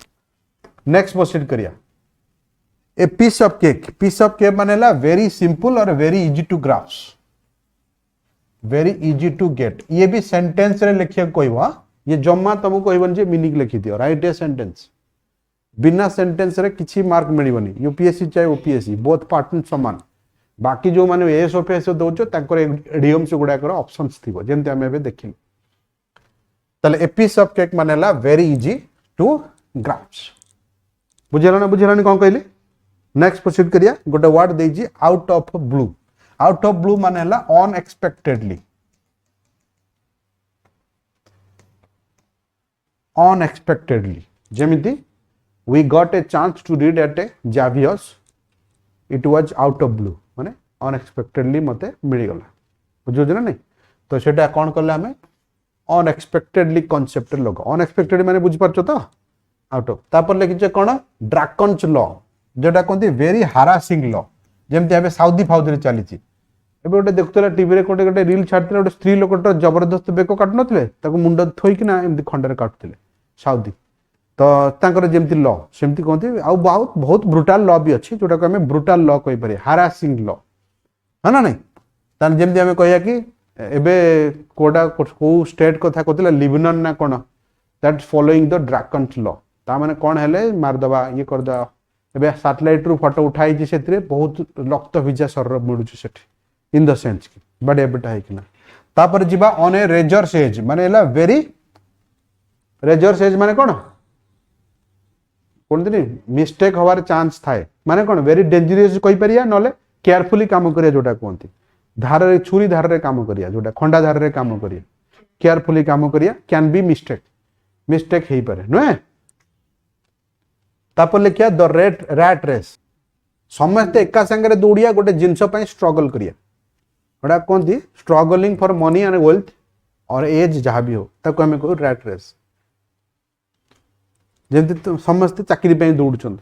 नेक्स्ट प्रोसीड करिया ए पीस ऑफ केक माने हला वेरी सिंपल और very easy to grasp very easy to get ये भी सेंटेंस रे लिखिया कहबो ये जम्मा तुमको कहबन जे मीनिंग लिखि दियो राइट ए सेंटेंस बिना सेंटेंस रे किछि मार्क मिलिबनी यूपीएससी चाहे ओपीएससी बोथ पार्टन समान बाकी जो माने एस ओपीएस दोचो ताकर इडियम्स गुडा कर ऑप्शंस थिबो जेंते हम एबे देखिन तले ए पीस ऑफ केक माने ला वेरी इजी टू ग्रास्प बुझेलानी कोन कहली नेक्स्ट प्रोसीड करिया गोटे वर्ड देजी आउट ऑफ ब्लू माने ला unexpectedly जेमिति we got a chance to read at a Xavier's it was out of blue माने unexpectedly मते मिली गला बुझो जे नहीं तो सेटा कोन करले हमें unexpectedly concept लोग unexpected माने बुझ परछो तो आउट ऑफ तापर लेखि जे कोन ड्रैकन्स लॉ जेटा कोंती वेरी हरासिंग लॉ जेमते हबे साउदी फाउदी रे चली छि एबे गोटे देखतला टीवी रे गोटे रील छाडतले गोटे स्त्री लोकटर जबरदस्त बेको काट नथले ताको मुंड थोई कि ना एमती खंडरे काटतले साउदी तो तांकर जेमती लॉ सेमती कहते आ बहुत ब्रुटाल लॉ भी अच्छी जोटा को हमें ब्रुटाल लॉ कहि पारे हरासिंग लॉ है ना नहीं तान जेमती आमे कहया कि एबे कोडा को स्टेट कथा कहतला लिबनन ना कोन दैट फॉलोइंग द ड्रैकन्स लॉ ता माने कोन हेले मार दबा ये कर दा एबे सैटेलाइट रु फोटो उठाई जे सेतरे बहुत रक्त भिजा शरीर मिलु छ सेठी इन द सेंस कि बड़े बेटा है कि ना तापर जिबा ऑन ए रेजर सेज माने एला वेरी रेजर सेज माने कोन कोन दिनी मिस्टेक होवार चांस थाए माने कोन वेरी डेंजरस कहि परिया नले केयरफुली काम करिया जोटा कोंती धार रे छुरी धार रे काम करिया जोटा खंडा धार रे काम करिया केयरफुली काम करिया कैन बी मिस्टेक हेई पारे नय तापर लिखिया द रैट रेस समस्त एका संगे दौड़िया गोटे जिनस पई स्ट्रगल करिया ओडा कोंती struggling for money and wealth और एज जहां भी हो ताको हमें को रैट रेस जेंति समस्त चाकरी पई दौड़छन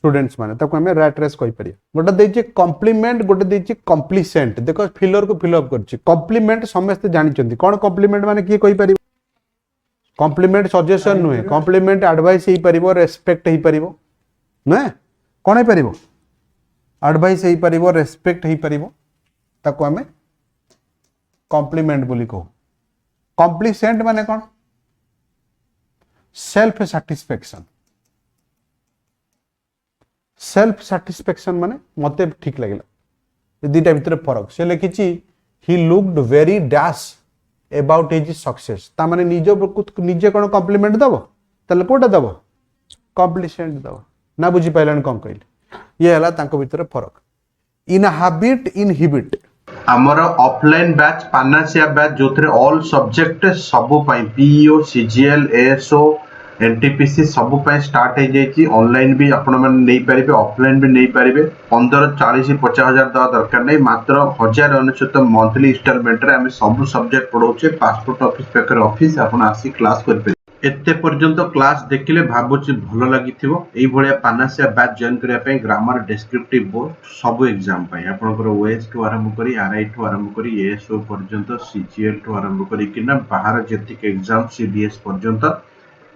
स्टूडेंट्स माने ताको हमें रैट रेस कहि परिया गोटे देछि कॉम्प्लीमेंट गोटे देछि कॉम्प्लीसेंट देखो फिलर को फिल अप करछि कॉम्प्लीमेंट समस्त जानि चंती कोन कॉम्प्लीमेंट माने की कहि परिबो कॉम्प्लीमेंट सजेशन नुहे कॉम्प्लीमेंट एडवाइस ही परिबो रेस्पेक्ट ही परिबो न कोन ही परिबो एडवाइस ही परिबो रेस्पेक्ट ही परिबो ताको हमें कॉम्प्लीमेंट बोली को कॉम्प्लीसेंट माने कोन सेल्फ सैटिस्फैक्शन माने मते ठीक लागला ये दीटा भीतर फरक से लिखिची he looked very dash about his success ता माने निजे कोन कॉम्प्लीमेंट दबो तले कोटा दबो कॉम्प्लीसेंट दबो ना बुझी पाइलन कोन कहले ये हला तांको भीतर फरक इनहिबिट हमर ऑफलाइन बैच पानासिया बैच जोथरे ऑल सब्जेक्ट सबो पई पीईओ सीजीएल एएसओ एनटीपीसी सबो पई स्टार्ट हे जेची ऑनलाइन भी आपण मन नै परिबे ऑफलाइन भी नै परिबे 15 40 50 हजार दा दरकार नै मात्र 1099 मंथली इंस्टॉलमेंट रे हम सब सब्जेक्ट पढौचे पासपोर्ट ऑफिस पेकर ऑफिस आपण आसी क्लास करबे एते पर्यंत क्लास देखिले भाबुची भलो लागिथिबो एई भलिया पानासिया बैच जॉइन करिया पई ग्रामर डिस्क्रिप्टिव बोर्ड सब एग्जाम पई आपनकर ओएस टू आरंभ करी आरआई टू आरंभ करी एएसओ पर्यंत सीजीएल टू आरंभ करी किना बाहर जेतिक एग्जाम सीडीएस पर्यंत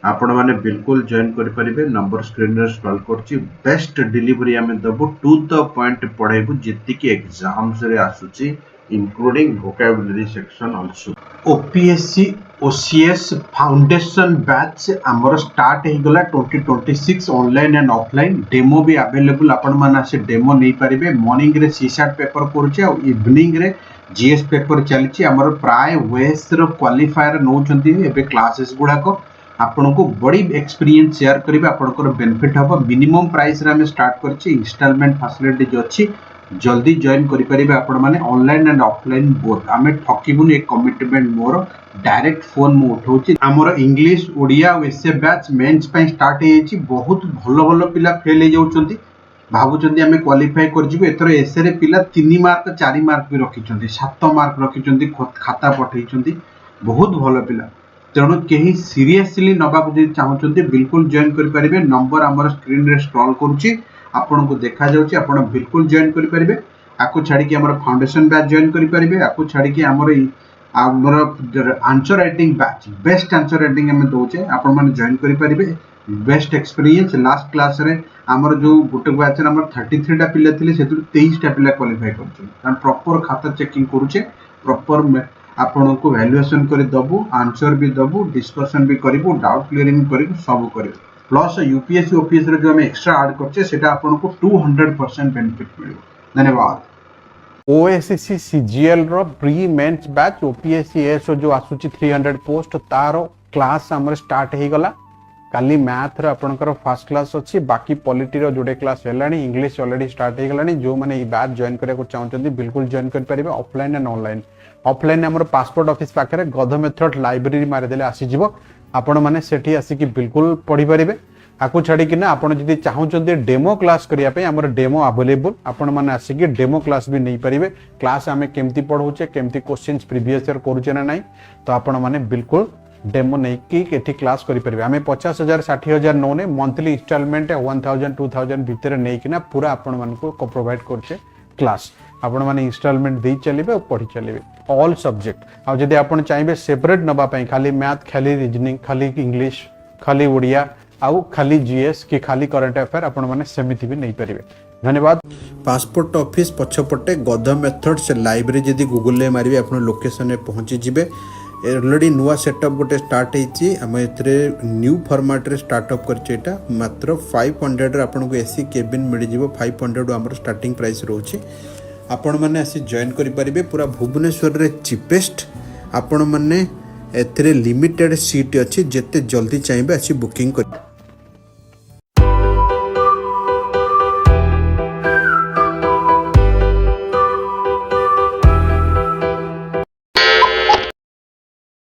आपण माने बिल्कुल जॉइन करि परिबे नंबर स्क्रीन रे स्क्रॉल करछि बेस्ट डिलीवरी हमें दबो टू द पॉइंट पढाइबु जेतिक एग्जाम्स रे आसुची including vocabulary section also OPSC OCS foundation batch हमर स्टार्ट हे गला 2026 ऑनलाइन एंड ऑफलाइन डेमो भी अवेलेबल आपण माने से डेमो नै परिबे मॉर्निंग रे सीसैट पेपर करछि आ इवनिंग रे जीएस पेपर चलछि हमर प्राय वेस रो क्वालिफायर नौ छंती एबे क्लासेस गुडा को आपन को बड़ी एक्सपीरियंस शेयर करिबे आपन को बेनिफिट हबो मिनिमम प्राइस रे हम स्टार्ट करछि इंस्टॉलमेंट फैसिलिटी जो अछि जल्दी जॉइन करि परिबे आपन माने ऑनलाइन एंड ऑफलाइन बोथ हमें ठकीबुन एक कमिटमेंट मोर डायरेक्ट फोन मु उठौछि हमर English Odia SA batch mains पई स्टार्ट हे छि बहुत भलो भलो पिला फेल हे जाउछंती भाबुचंती हमें क्वालिफाई कर जिबे एतर एसए रे पिला 3 मार्क 4 मार्क भी रखिचंती 7 मार्क रखिचंती खाता पठैचंती बहुत भलो पिला तेणु कहीं सीरियसली नबाक जो चाहते बिल्कुल जॉइन करें नंबर आमर स्क्रीन रे स्क्रॉल करुच्ची आपन को देखा जाउची आपन बिल्कुल जॉइन करें आपको छाड़ी की फाउंडेशन बैच जॉइन करें आपको छाड़ी की answer writing batch best answer writing हमें दौचे आपण मैंने जॉइन करें बेस्ट एक्सपीरियंस लास्ट क्लास रे आमर जो गोटे बैच रे आमर 33 टा पिला थिले सेतु 23 टा पिला क्वालिफाई करछन कारण प्रॉपर खाता चेकिंग करूचे प्रॉपर आपन को वैल्यूएशन कर दबु आंसर भी दबु डिस्कशन भी करिवु डाउट क्लियरिंग करिवु सब करिवु प्लस यूपीएससी ऑफिस रे जो हम एक्स्ट्रा ऐड करछे सेटा आपन को 200% बेनिफिट मिलियो धन्यवाद ओएससी सीजीएल रो pre mains batch OPSC SO जो आसुची 300 पोस्ट तारो क्लास हमर स्टार्ट हे गला काली मैथ रे आपनकर फर्स्ट क्लास अछि बाकी पॉलिटी रो जोडे क्लास हेलानी इंग्लिश ऑलरेडी स्टार्ट हे गलानी जो माने ई बैच जॉइन करे को चाहउछन्ती बिल्कुल जॉइन कर परिबे ऑफलाइन एंड ऑनलाइन ऑफलाइन हमर पासपोर्ट ऑफिस पाखरे गध मेथड लाइब्रेरी मारि देले आसी जिवो आपण माने सेठी आसी कि बिल्कुल पढी परिबे आकु छाड़ी कि ना आपण जदी चाहउछन्ती डेमो क्लास करिया पे हमर डेमो अवेलेबल आपण माने आसी कि डेमो क्लास भी नै परिबे क्लास हमें केमती पढौचे केमती क्वेश्चंस प्रीवियस ईयर करूचे ना नै तो आपण माने बिल्कुल डेमो नहीं कि एठी क्लास करि परिबे हमें 50,000 60,000 नोने मंथली इंस्टॉलमेंट 1000 2000 भीतर नै कि ना पूरा आपण मान को प्रोवाइड करछे क्लास आपण माने इंस्टॉलमेंट दे चलिबे और पढी चलिबे ऑल सब्जेक्ट आ जदी आपण चाहिबे सेपरेट नबा पई खाली मैथ खाली रीजनिंग खाली इंग्लिश खाली ओडिया आउ खाली जीएस कि खाली करंट अफेयर आपण माने समिति भी नै परिबे धन्यवाद। पासपोर्ट ऑफिस पछपटे गध मेथड से लाइब्रेरी जदि गूगल में मारे आप लोकेशन में पहुँची जिबे। ऑलरेडी नुआ सेटअप गोटे स्टार्ट होती आम ए न्यू फॉर्मेट रे स्टार्टअप करटा मात्र 500 आपन को एसी केबिन मिल जाव 500 आम स्टार्टिंग प्राइस रोचे आपण मैंने आसी जॉइन करेंगे पूरा भुवनेश्वर रे चिपेस्ट आपण मैंने एथिरे लिमिटेड सीट अच्छी जिते जल्दी चाहिए आसी बुकिंग कर